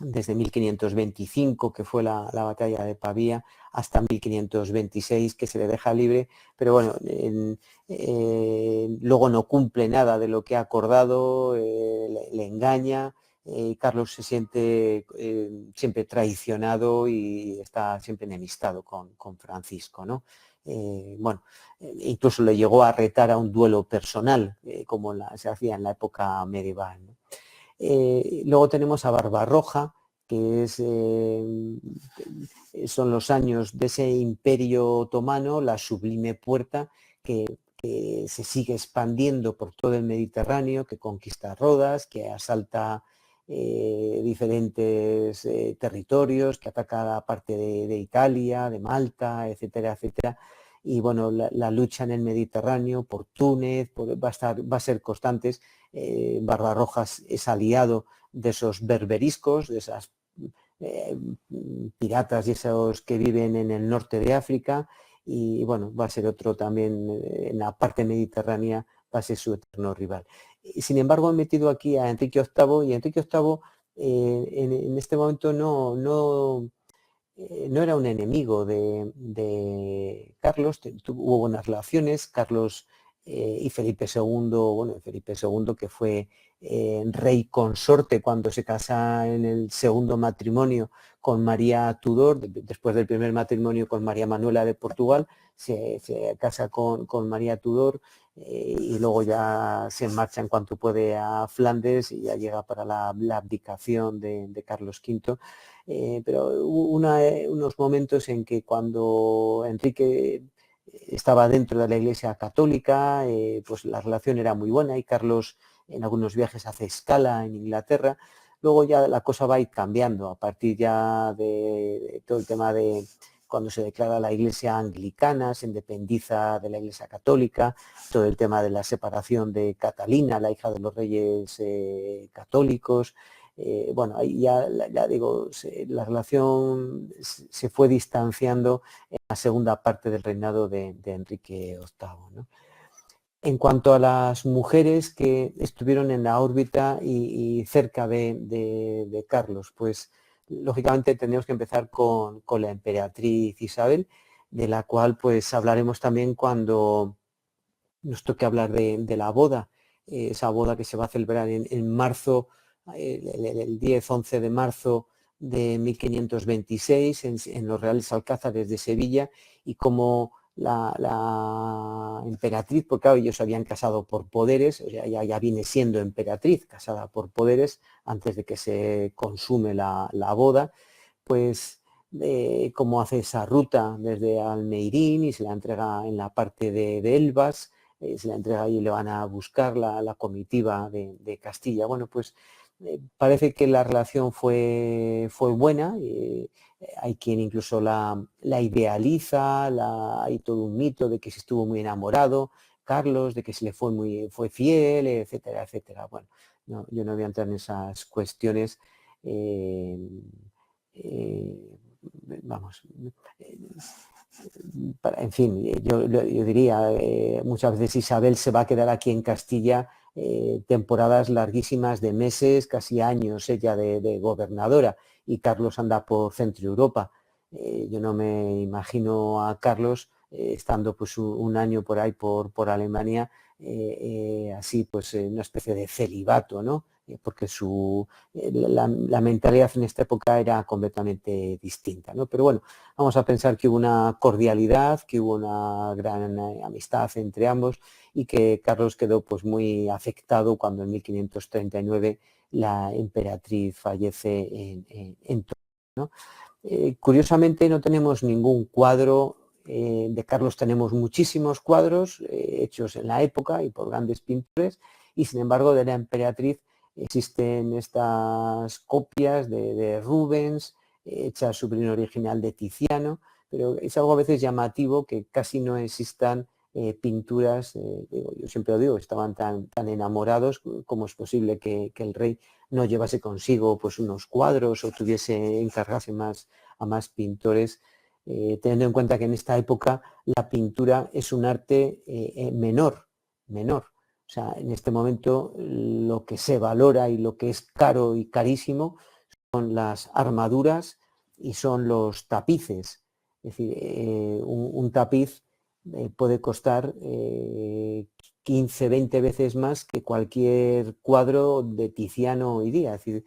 1525, que fue la batalla de Pavía, hasta 1526, que se le deja libre, pero bueno, luego no cumple nada de lo que ha acordado, le engaña, Carlos se siente siempre traicionado y está siempre enemistado con Francisco, ¿no? Bueno, incluso le llegó a retar a un duelo personal, como se hacía en la época medieval, ¿no? Luego tenemos a Barbarroja, que son los años de ese imperio otomano, la Sublime Puerta, que se sigue expandiendo por todo el Mediterráneo, que conquista Rodas, que asalta diferentes territorios, que ataca la parte de Italia, de Malta, etcétera, etcétera. Y bueno, la lucha en el Mediterráneo por Túnez va a ser constantes. Barbarrojas es aliado de esos berberiscos, de esas piratas y esos que viven en el norte de África, y bueno, va a ser otro también en la parte mediterránea, va a ser su eterno rival. Sin embargo, han metido aquí a Enrique VIII, y Enrique VIII en este momento no era un enemigo de Carlos, hubo buenas relaciones. Carlos y Felipe II, bueno, Felipe II que fue rey consorte cuando se casa en el segundo matrimonio con María Tudor, después del primer matrimonio con María Manuela de Portugal, se casa con María Tudor, y luego ya se marcha en cuanto puede a Flandes y ya llega para la abdicación de Carlos V. Pero hubo unos momentos en que cuando Enrique estaba dentro de la Iglesia Católica, pues la relación era muy buena, y Carlos en algunos viajes hace escala en Inglaterra. Luego ya la cosa va a ir cambiando a partir ya de todo el tema de cuando se declara la Iglesia anglicana, se independiza de la Iglesia Católica, todo el tema de la separación de Catalina, la hija de los reyes católicos. Bueno, ahí ya digo, la relación se fue distanciando en la segunda parte del reinado de Enrique VIII, ¿no? En cuanto a las mujeres que estuvieron en la órbita y cerca de Carlos, pues lógicamente tenemos que empezar con la emperatriz Isabel, de la cual pues hablaremos también cuando nos toque hablar de la boda, esa boda que se va a celebrar en marzo, el 10-11 de marzo de 1526 en los Reales Alcázares de Sevilla, y como la emperatriz, porque claro, ellos se habían casado por poderes, o sea, ya viene siendo emperatriz, casada por poderes, antes de que se consume la boda, pues como hace esa ruta desde Almeirín y se la entrega en la parte de Elvas, se la entrega y le van a buscar la comitiva de Castilla. Bueno, pues parece que la relación fue buena. Hay quien incluso la idealiza, hay todo un mito de que se estuvo muy enamorado Carlos, de que se le fue fiel, etcétera, etcétera. Bueno, yo no voy a entrar en esas cuestiones. Vamos, en fin, yo diría, muchas veces Isabel se va a quedar aquí en Castilla temporadas larguísimas de meses, casi años ella de gobernadora, y Carlos anda por Centro Europa. Yo no me imagino a Carlos estando pues un año por ahí por Alemania, así pues una especie de celibato, ¿no? Porque la mentalidad en esta época era completamente distinta, ¿no? Pero bueno, vamos a pensar que hubo una cordialidad, que hubo una gran amistad entre ambos, y que Carlos quedó pues muy afectado cuando en 1539 la emperatriz fallece en Toledo, ¿no? Curiosamente no tenemos ningún cuadro de Carlos. Tenemos muchísimos cuadros hechos en la época y por grandes pintores, y sin embargo de la emperatriz existen estas copias de Rubens, hechas sobre un original de Tiziano, pero es algo a veces llamativo que casi no existan pinturas. Digo, yo siempre lo digo, estaban tan enamorados, como es posible que el rey no llevase consigo pues unos cuadros o encargase a más pintores, teniendo en cuenta que en esta época la pintura es un arte menor. O sea, en este momento lo que se valora y lo que es caro y carísimo son las armaduras y son los tapices. Es decir, un tapiz puede costar 15, 20 veces más que cualquier cuadro de Tiziano hoy día. Es decir,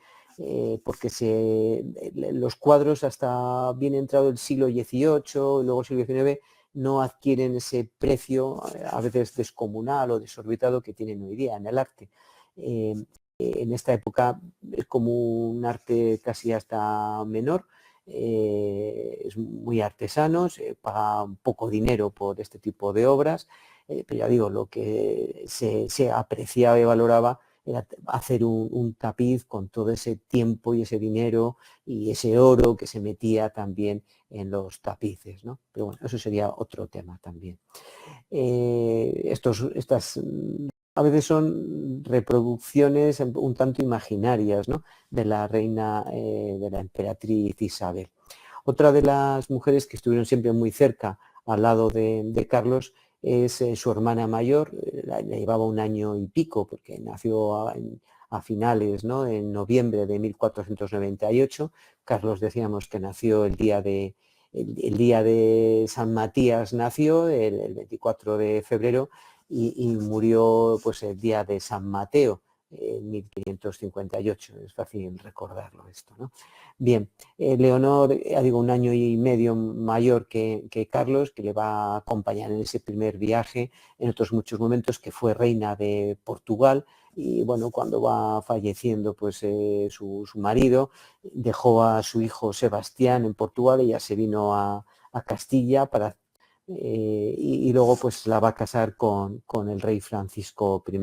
porque los cuadros hasta bien entrado el siglo XVIII y luego el siglo XIX no adquieren ese precio a veces descomunal o desorbitado que tienen hoy día en el arte. En esta época es como un arte casi hasta menor, es muy artesano, se paga poco dinero por este tipo de obras, pero ya digo, lo que se apreciaba y valoraba era hacer un tapiz con todo ese tiempo y ese dinero y ese oro que se metía también en los tapices, ¿no? Pero bueno, eso sería otro tema también. Estas a veces son reproducciones un tanto imaginarias, ¿no?, de la reina, de la emperatriz Isabel. Otra de las mujeres que estuvieron siempre muy cerca al lado de Carlos es su hermana mayor. La llevaba un año y pico porque nació a finales, ¿no?, en noviembre de 1498. Carlos, decíamos que nació el día de San Matías, nació el 24 de febrero y murió pues el día de San Mateo, en 1558. Es fácil recordarlo esto, ¿no? Bien, Leonor, digo, un año y medio mayor que Carlos, que le va a acompañar en ese primer viaje, en otros muchos momentos, que fue reina de Portugal. Y bueno, cuando va falleciendo pues su marido, dejó a su hijo Sebastián en Portugal, ella se vino a Castilla y luego pues la va a casar con el rey Francisco I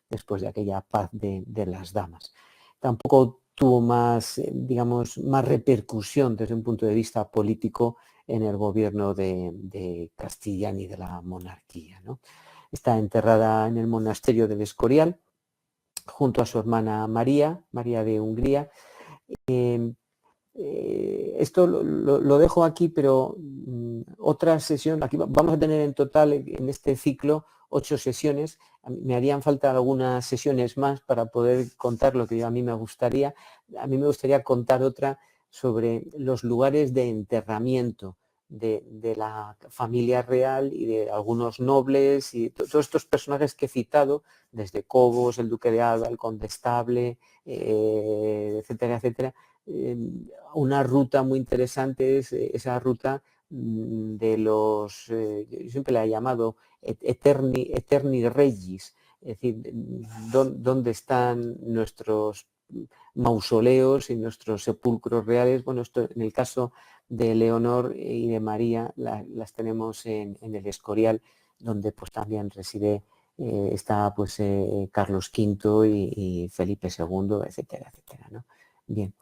después de aquella paz de las damas. Tampoco tuvo más, digamos, más repercusión desde un punto de vista político en el gobierno de Castilla ni de la monarquía, ¿no? Está enterrada en el monasterio del Escorial junto a su hermana María de Hungría. Esto lo dejo aquí, pero otra sesión, aquí vamos a tener en total en este ciclo 8 sesiones. Me harían falta algunas sesiones más para poder contar lo que a mí me gustaría. A mí me gustaría contar otra sobre los lugares de enterramiento de la familia real y de algunos nobles y todos estos personajes que he citado, desde Cobos, el duque de Alba, el condestable, etcétera, etcétera. Una ruta muy interesante es esa ruta de los, yo siempre la he llamado Eterni Regis, es decir, dónde están nuestros mausoleos y nuestros sepulcros reales. Bueno, esto en el caso de Leonor y de María las tenemos en el Escorial, donde pues también reside, está pues Carlos V y Felipe II, etcétera, etcétera, ¿no? Bien.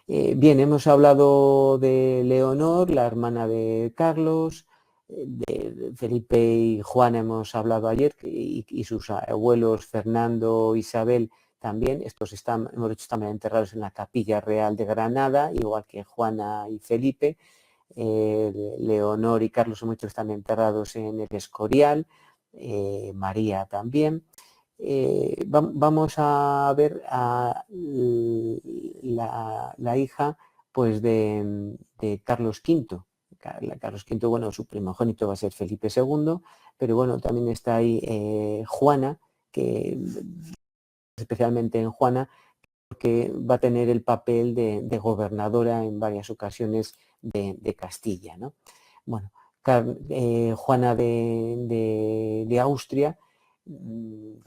Bien, hemos hablado de Leonor, la hermana de Carlos, de Felipe y Juana hemos hablado ayer, y sus abuelos Fernando, Isabel también. Estos hemos dicho, también enterrados en la Capilla Real de Granada, igual que Juana y Felipe. Leonor y Carlos hemos dicho, están enterrados en el Escorial, María también. Vamos a ver a la hija pues de Carlos V. Carlos V, bueno, su primogénito va a ser Felipe II, pero bueno, también está ahí Juana, que especialmente en Juana, porque va a tener el papel de gobernadora en varias ocasiones de Castilla, ¿no? Bueno, Juana de Austria,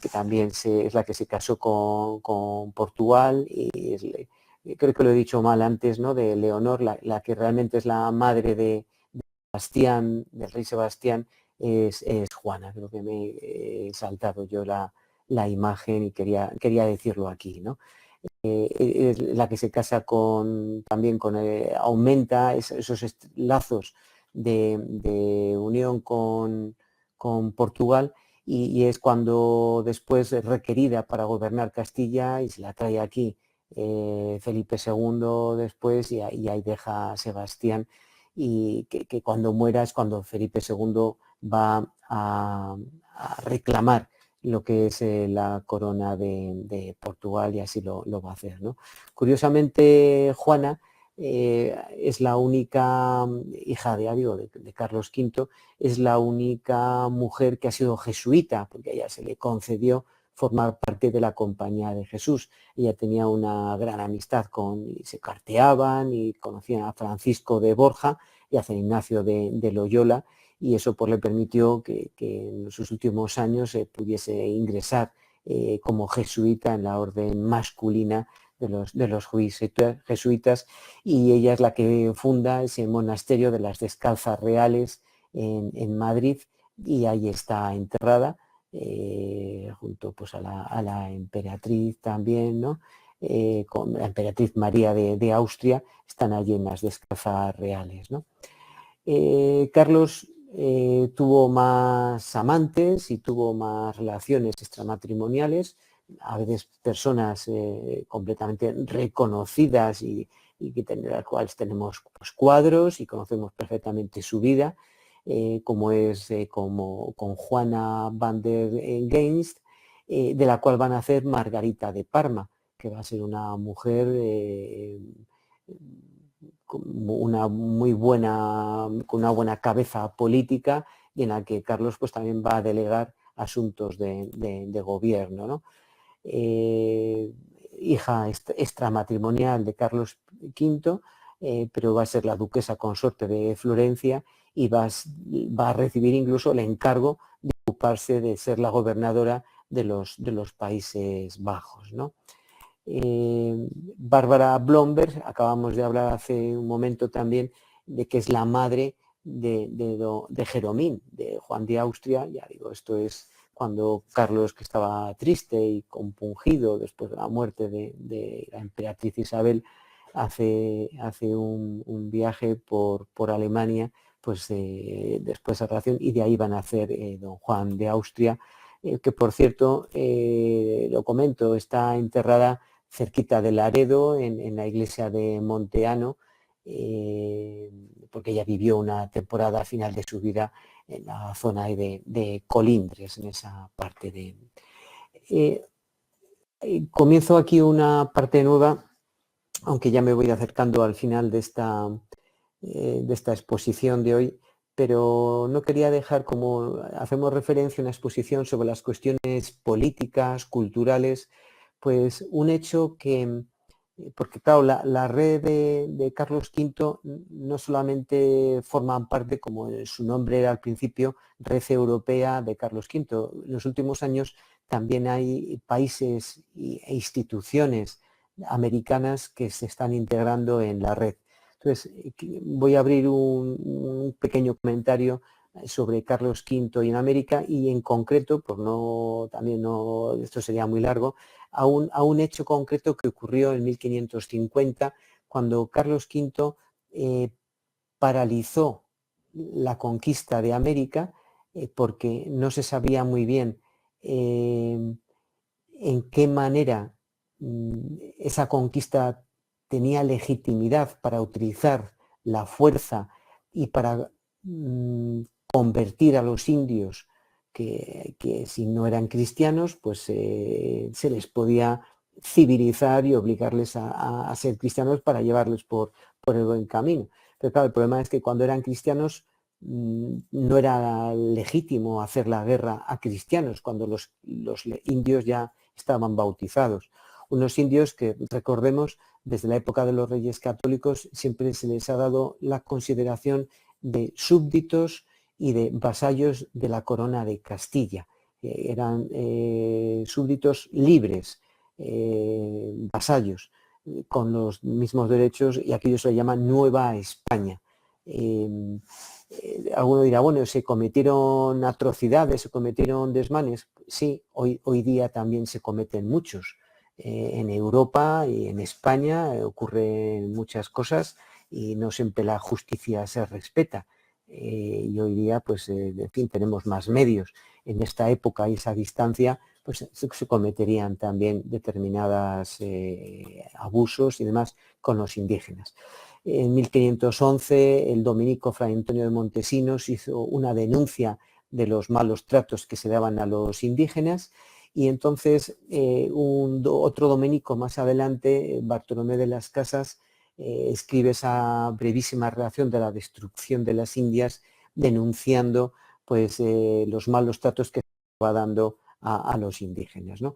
que también es la que se casó con Portugal, y creo que lo he dicho mal antes, ¿no?, de Leonor, la que realmente es la madre de Sebastián, del rey Sebastián, es Juana. Creo que me he saltado yo la imagen y quería decirlo aquí, ¿no? Es la que se casa también aumenta esos lazos de unión con Portugal, y es cuando después es requerida para gobernar Castilla y se la trae aquí Felipe II después, y ahí deja a Sebastián, y que cuando muera es cuando Felipe II va a reclamar lo que es la corona de Portugal, y así lo va a hacer, ¿no? Curiosamente, Juana es la única hija de Carlos V, es la única mujer que ha sido jesuita, porque a ella se le concedió formar parte de la Compañía de Jesús. Ella tenía una gran amistad y se carteaban y conocían a Francisco de Borja y a San Ignacio de Loyola, y eso pues le permitió que en sus últimos años pudiese ingresar como jesuita en la orden masculina de los jesuitas, y ella es la que funda ese monasterio de las Descalzas Reales en Madrid, y ahí está enterrada, junto pues, a la emperatriz también, ¿no? Con la emperatriz María de Austria, están allí en las descalzas reales, ¿no? Carlos tuvo más amantes y tuvo más relaciones extramatrimoniales, a veces personas completamente reconocidas y de las cuales tenemos pues, cuadros y conocemos perfectamente su vida, como es como con Juana van der Geinst, de la cual van a hacer Margarita de Parma, que va a ser una mujer con una buena cabeza política y en la que Carlos pues también va a delegar asuntos de gobierno, ¿no? Hija extramatrimonial de Carlos V, pero va a ser la duquesa consorte de Florencia y va a recibir incluso el encargo de ocuparse de ser la gobernadora de los Países Bajos, ¿no? Bárbara Blomberg, acabamos de hablar hace un momento también de que es la madre de Jeromín, de Juan de Austria. Ya digo, esto es cuando Carlos, que estaba triste y compungido después de la muerte de la emperatriz Isabel, hace un viaje por Alemania, pues después de esa relación, y de ahí van a hacer don Juan de Austria, que por cierto, lo comento, está enterrada cerquita de Laredo, en la iglesia de Monteano, porque ella vivió una temporada a final de su vida en la zona de Colindres, en esa parte de... comienzo aquí una parte nueva, aunque ya me voy acercando al final de esta exposición de hoy, pero no quería dejar, como hacemos referencia a una exposición sobre las cuestiones políticas, culturales, pues un hecho que, porque claro, la red de Carlos V no solamente forman parte, como su nombre era al principio, Red Europea de Carlos V. En los últimos años también hay países e instituciones americanas que se están integrando en la red. Entonces, voy a abrir un pequeño comentario sobre Carlos V y en América, y en concreto, esto sería muy largo, a un hecho concreto que ocurrió en 1550, cuando Carlos V paralizó la conquista de América, porque no se sabía muy bien en qué manera esa conquista tenía legitimidad para utilizar la fuerza y para convertir a los indios que si no eran cristianos, pues se les podía civilizar y obligarles a ser cristianos para llevarles por el buen camino. Pero claro, el problema es que cuando eran cristianos no era legítimo hacer la guerra a cristianos, cuando los indios ya estaban bautizados. Unos indios que, recordemos, desde la época de los Reyes Católicos siempre se les ha dado la consideración de súbditos y de vasallos de la corona de Castilla. Eran súbditos libres, vasallos, con los mismos derechos, y aquello se le llama Nueva España. Alguno dirá, bueno, ¿se cometieron atrocidades, se cometieron desmanes? Sí, hoy día también se cometen muchos. En Europa y en España ocurren muchas cosas y no siempre la justicia se respeta. Y hoy día, pues, en fin, tenemos más medios. En esta época y esa distancia, pues se cometerían también determinados abusos y demás con los indígenas. En 1511, el dominico Fray Antonio de Montesinos hizo una denuncia de los malos tratos que se daban a los indígenas, y entonces otro dominico más adelante, Bartolomé de las Casas, escribe esa brevísima relación de la destrucción de las Indias, denunciando pues los malos tratos que se va dando a los indígenas, ¿no?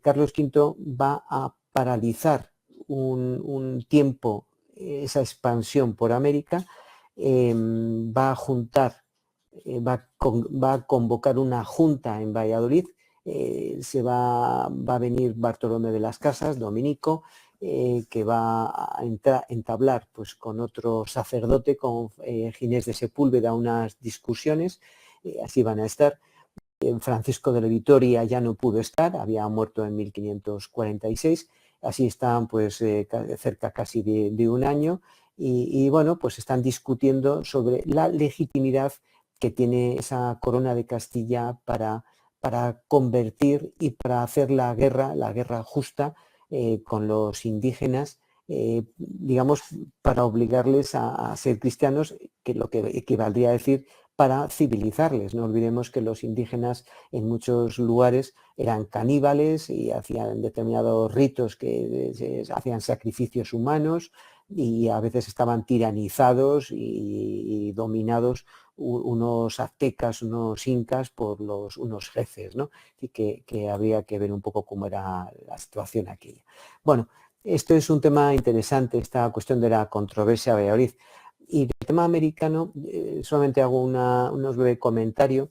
Carlos V va a paralizar un tiempo esa expansión por América, va a juntar, va a convocar una junta en Valladolid, va a venir Bartolomé de las Casas, dominico, que va a entablar pues, con otro sacerdote, con Ginés de Sepúlveda, unas discusiones, así van a estar. Francisco de la Vitoria ya no pudo estar, había muerto en 1546, así están pues cerca casi de un año y bueno, pues están discutiendo sobre la legitimidad que tiene esa corona de Castilla para convertir y para hacer la guerra justa con los indígenas, digamos, para obligarles a ser cristianos, que lo que equivaldría a decir para civilizarles. No olvidemos que los indígenas en muchos lugares eran caníbales y hacían determinados ritos que hacían sacrificios humanos y a veces estaban tiranizados y dominados unos aztecas, unos incas por unos jefes, ¿no? Y que habría que ver un poco cómo era la situación aquella. Bueno, esto es un tema interesante, esta cuestión de la controversia de Valladolid. Y del tema americano, solamente hago unos breve comentario,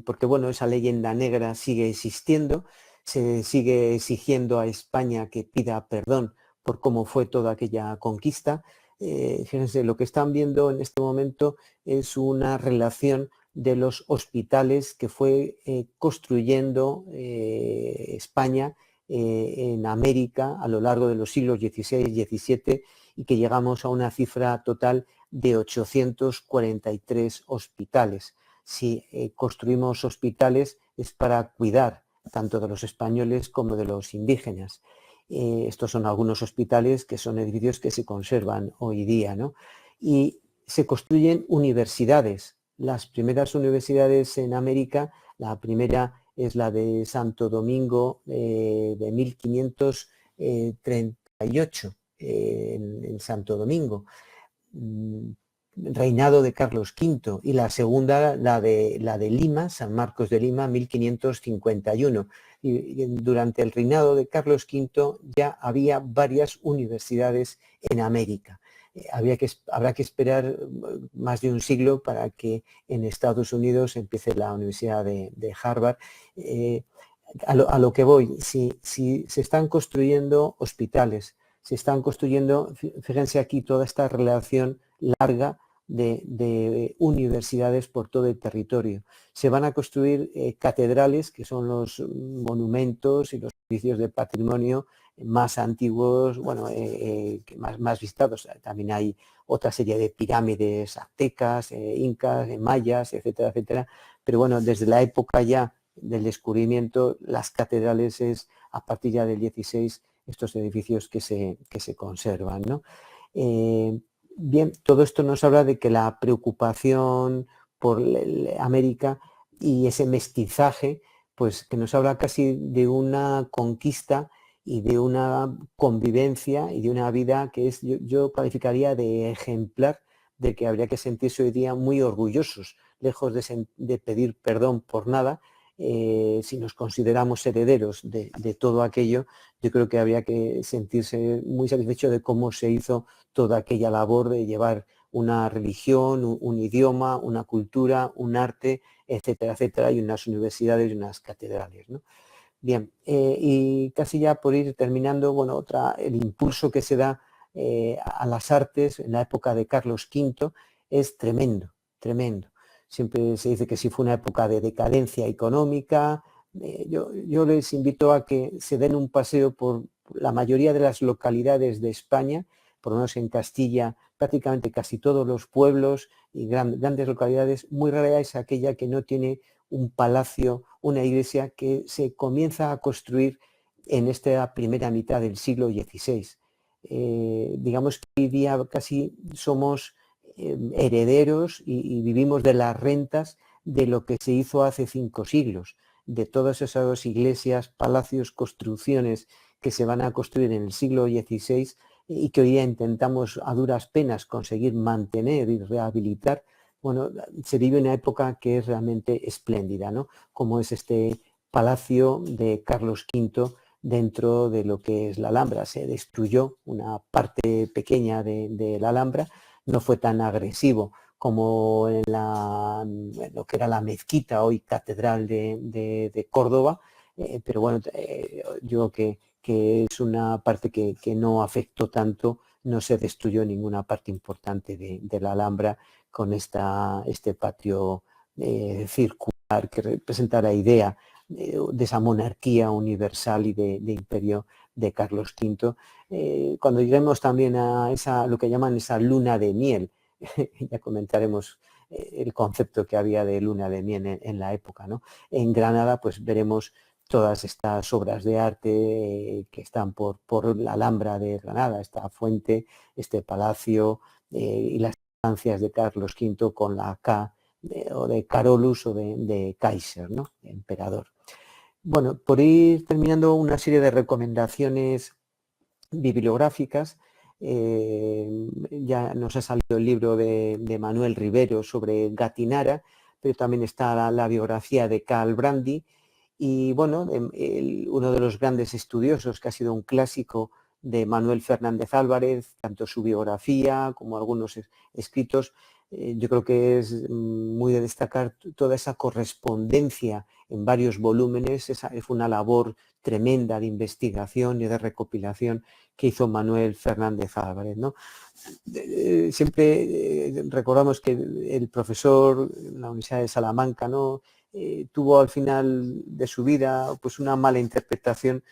porque bueno, esa leyenda negra sigue existiendo, se sigue exigiendo a España que pida perdón por cómo fue toda aquella conquista. Fíjense, lo que están viendo en este momento es una relación de los hospitales que fue construyendo España en América a lo largo de los siglos XVI y XVII y que llegamos a una cifra total de 843 hospitales. Si construimos hospitales es para cuidar tanto de los españoles como de los indígenas. Estos son algunos hospitales que son edificios que se conservan hoy día, ¿no? Y se construyen universidades. Las primeras universidades en América, la primera es la de Santo Domingo de 1538 en Santo Domingo, reinado de Carlos V, y la segunda, la de Lima, San Marcos de Lima, 1551. Y durante el reinado de Carlos V ya había varias universidades en América. Habrá que esperar más de un siglo para que en Estados Unidos empiece la Universidad de Harvard. A lo que voy, si se están construyendo hospitales, se están construyendo, fíjense aquí toda esta relación larga de universidades por todo el territorio. Se van a construir catedrales, que son los monumentos y los edificios de patrimonio más antiguos, bueno, más visitados. También hay otra serie de pirámides aztecas, incas, mayas, etcétera, etcétera. Pero bueno, desde la época ya del descubrimiento, las catedrales es a partir ya del 16 estos edificios que se conservan, ¿no? Bien, todo esto nos habla de que la preocupación por América y ese mestizaje, pues que nos habla casi de una conquista y de una convivencia y de una vida que es, yo calificaría de ejemplar, de que habría que sentirse hoy día muy orgullosos, lejos de pedir perdón por nada. Si nos consideramos herederos de todo aquello, yo creo que habría que sentirse muy satisfecho de cómo se hizo toda aquella labor de llevar una religión, un idioma, una cultura, un arte, etcétera, etcétera, y unas universidades y unas catedrales, ¿no? Bien, y casi ya por ir terminando, bueno, el impulso que se da a las artes en la época de Carlos V es tremendo, tremendo. Siempre se dice que sí fue una época de decadencia económica. Yo les invito a que se den un paseo por la mayoría de las localidades de España, por lo menos en Castilla, prácticamente casi todos los pueblos y grandes localidades. Muy rara es aquella que no tiene un palacio, una iglesia que se comienza a construir en esta primera mitad del siglo XVI. Digamos que hoy día casi somos herederos y vivimos de las rentas de lo que se hizo hace 5 siglos, de todas esas iglesias, palacios, construcciones que se van a construir en el siglo XVI y que hoy día intentamos a duras penas conseguir mantener y rehabilitar. Bueno, se vive una época que es realmente espléndida, ¿no? Como es este palacio de Carlos V dentro de lo que es la Alhambra. Se destruyó una parte pequeña de la Alhambra, no fue tan agresivo como en lo que era la mezquita, hoy catedral de Córdoba, pero bueno, yo que es una parte que no afectó tanto, no se destruyó ninguna parte importante de la Alhambra con este patio circular que representa la idea de esa monarquía universal y de imperio de Carlos V. Cuando lleguemos también a lo que llaman esa luna de miel, ya comentaremos el concepto que había de luna de miel en la época, ¿no? En Granada pues veremos todas estas obras de arte que están por la Alhambra de Granada, esta fuente, este palacio y las estancias de Carlos V con la K o de Carolus o de Kaiser, ¿no? Emperador. Bueno, por ir terminando una serie de recomendaciones bibliográficas, ya nos ha salido el libro de Manuel Rivero sobre Gattinara, pero también está la biografía de Karl Brandi y bueno, uno de los grandes estudiosos que ha sido un clásico de Manuel Fernández Álvarez, tanto su biografía como algunos escritos, yo creo que es muy de destacar toda esa correspondencia en varios volúmenes. Fue una labor tremenda de investigación y de recopilación que hizo Manuel Fernández Álvarez, ¿no? Siempre recordamos que el profesor en la Universidad de Salamanca, ¿no? Tuvo al final de su vida pues una mala interpretación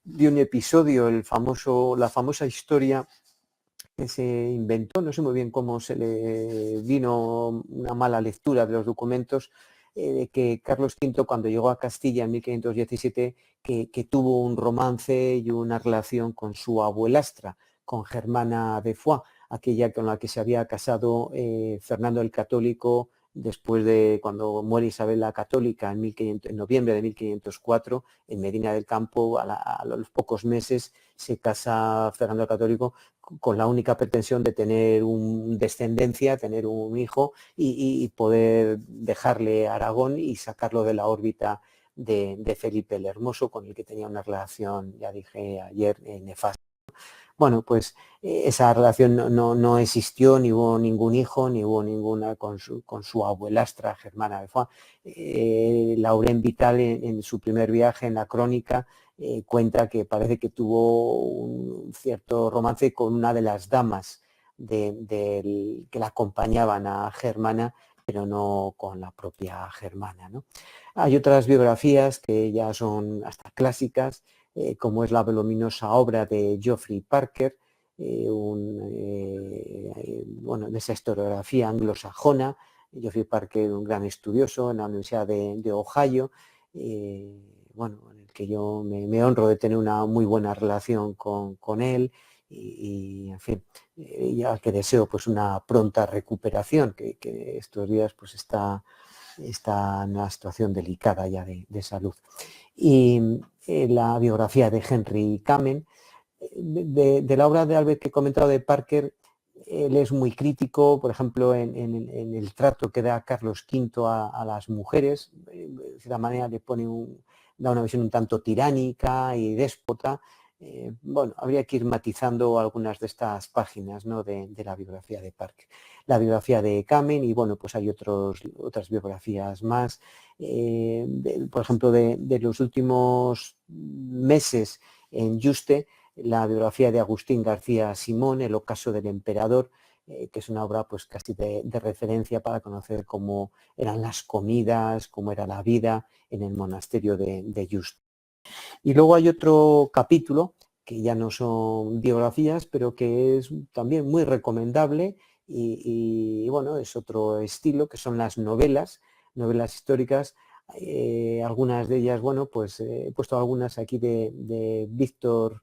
de un episodio, la famosa historia que se inventó, no sé muy bien cómo se le vino una mala lectura de los documentos, de que Carlos V cuando llegó a Castilla en 1517 que tuvo un romance y una relación con su abuelastra, con Germana de Foix, aquella con la que se había casado Fernando el Católico después de cuando muere Isabel la Católica en noviembre de 1504 en Medina del Campo. A los pocos meses se casa Fernando el Católico con la única pretensión de tener descendencia, tener un hijo y poder dejarle Aragón y sacarlo de la órbita de Felipe el Hermoso, con el que tenía una relación, ya dije ayer, nefasta. Bueno, pues esa relación no existió, ni hubo ningún hijo, ni hubo ninguna con su abuelastra Germana de Foix. Laurent Vital en su primer viaje en la crónica cuenta que parece que tuvo un cierto romance con una de las damas que la acompañaban a Germana, pero no con la propia Germana, ¿no? Hay otras biografías que ya son hasta clásicas, como es la voluminosa obra de Geoffrey Parker, bueno, de esa historiografía anglosajona. Geoffrey Parker, un gran estudioso en la Universidad de Ohio, bueno, en el que yo me honro de tener una muy buena relación con él y en fin, ya que deseo pues una pronta recuperación, que estos días pues está en una situación delicada ya de salud. Y la biografía de Henry Kamen, de la obra de Albert que he comentado de Parker, él es muy crítico, por ejemplo, en el trato que da Carlos V a las mujeres. De cierta manera le da una visión un tanto tiránica y déspota. Bueno, habría que ir matizando algunas de estas páginas, ¿no? de la biografía de Parker. La biografía de Kamen y bueno, pues hay otras biografías más. Por ejemplo, de los últimos meses en Juste, la biografía de Agustín García Simón, El ocaso del emperador, que es una obra pues casi de referencia para conocer cómo eran las comidas, cómo era la vida en el monasterio de Juste. Y luego hay otro capítulo que ya no son biografías, pero que es también muy recomendable y bueno, es otro estilo, que son las novelas históricas. Algunas de ellas, bueno, pues he puesto algunas aquí de Víctor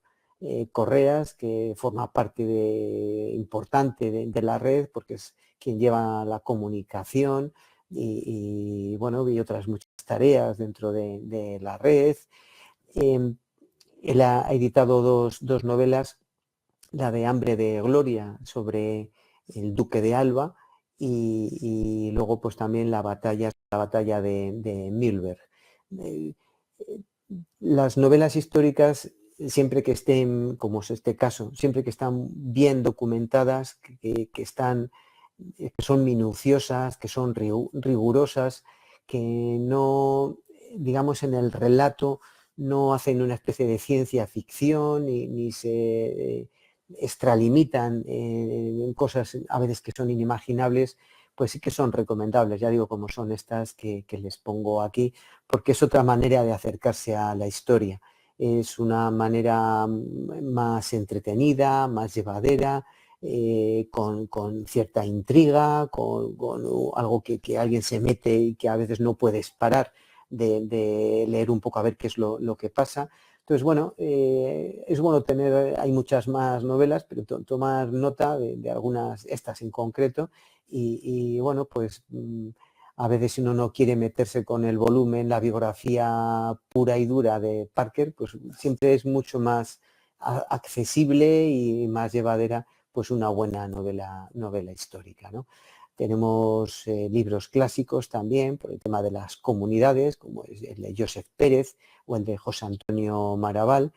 Correas, que forma parte importante de la red, porque es quien lleva la comunicación y bueno, y otras muchas tareas dentro de la red. Él ha editado dos novelas, la de Hambre de Gloria sobre el duque de Alba y luego pues también la batalla de Mühlberg. Las novelas históricas, siempre que estén, como es este caso, siempre que están bien documentadas, que son minuciosas, que son rigurosas, que no, digamos, en el relato no hacen una especie de ciencia ficción ni se extralimitan en cosas a veces que son inimaginables, pues sí que son recomendables, ya digo, como son estas que les pongo aquí, porque es otra manera de acercarse a la historia. Es una manera más entretenida, más llevadera, con cierta intriga, con algo que alguien se mete y que a veces no puedes parar de leer un poco a ver qué es lo que pasa. Entonces, bueno, es bueno tener, hay muchas más novelas, pero tomar nota de algunas, estas en concreto, y bueno, pues a veces si uno no quiere meterse con el volumen, la biografía pura y dura de Parker, pues siempre es mucho más accesible y más llevadera pues una buena novela histórica, ¿no? Tenemos libros clásicos también por el tema de las comunidades, como es el de Joseph Pérez o el de José Antonio Maraval.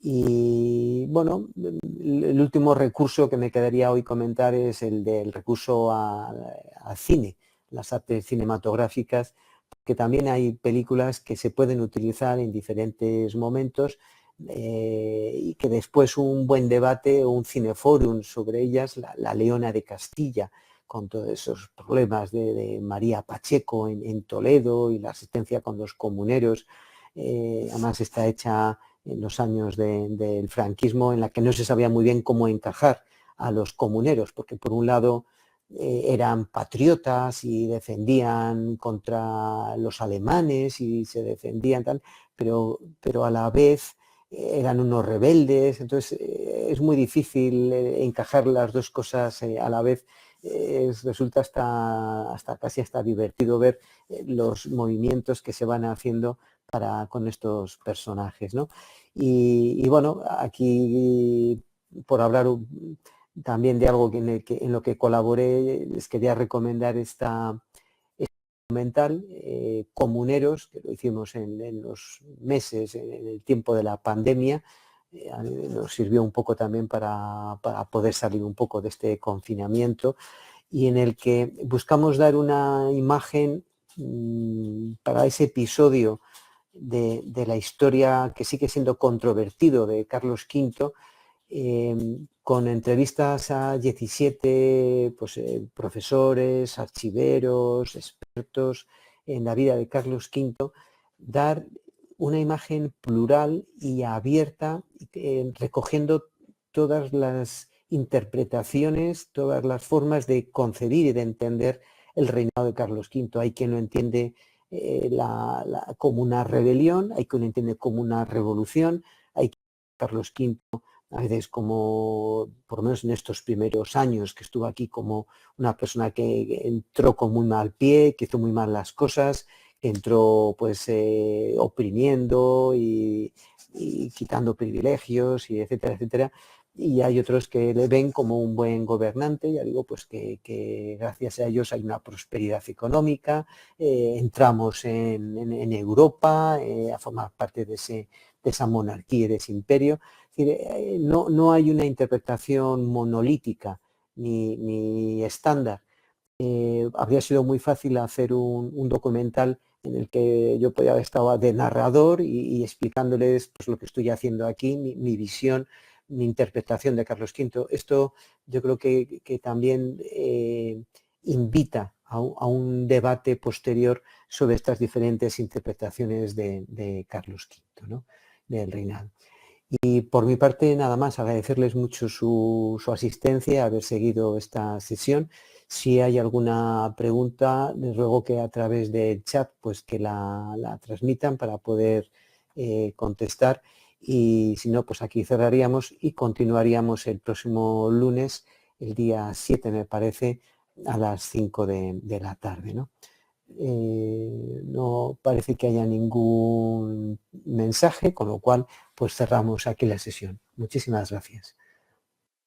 Y bueno, el último recurso que me quedaría hoy comentar es el del recurso al cine, las artes cinematográficas, que también hay películas que se pueden utilizar en diferentes momentos, y que después un buen debate o un cineforum sobre ellas, la Leona de Castilla, con todos esos problemas de María Pacheco en Toledo y la asistencia con los comuneros, además está hecha en los años del franquismo, en la que no se sabía muy bien cómo encajar a los comuneros, porque por un lado eran patriotas y defendían contra los alemanes y se defendían tal, pero a la vez eran unos rebeldes, entonces es muy difícil encajar las dos cosas a la vez. Resulta hasta casi hasta divertido ver los movimientos que se van haciendo con estos personajes, ¿no? Y bueno, aquí por hablar también de algo en lo que colaboré, les quería recomendar este documental, Comuneros, que lo hicimos en los meses, en el tiempo de la pandemia. Nos sirvió un poco también para poder salir un poco de este confinamiento, y en el que buscamos dar una imagen para ese episodio de la historia que sigue siendo controvertido de Carlos V, con entrevistas a 17 pues, profesores, archiveros, expertos en la vida de Carlos V, dar una imagen plural y abierta, recogiendo todas las interpretaciones, todas las formas de concebir y de entender el reinado de Carlos V. Hay quien lo entiende como una rebelión, hay quien lo entiende como una revolución, hay quien Carlos V a veces como, por lo menos en estos primeros años que estuvo aquí, como una persona que entró con muy mal pie, que hizo muy mal las cosas, que entró pues oprimiendo y quitando privilegios, y etcétera, etcétera. Y hay otros que le ven como un buen gobernante, ya digo, pues que gracias a ellos hay una prosperidad económica, entramos en Europa, a formar parte de esa monarquía y de ese imperio. Es decir, no hay una interpretación monolítica ni estándar. Habría sido muy fácil hacer un documental en el que yo podía haber estado de narrador y explicándoles pues, lo que estoy haciendo aquí, mi visión, mi interpretación de Carlos V. Esto yo creo que también invita a un debate posterior sobre estas diferentes interpretaciones de Carlos V, ¿no? Del reinado. Y por mi parte, nada más, agradecerles mucho su asistencia, haber seguido esta sesión. Si hay alguna pregunta, les ruego que a través del chat pues que la transmitan para poder contestar. Y si no, pues aquí cerraríamos y continuaríamos el próximo lunes, el día 7 me parece, a las 5 de la tarde, ¿no? No parece que haya ningún mensaje, con lo cual pues cerramos aquí la sesión. Muchísimas gracias.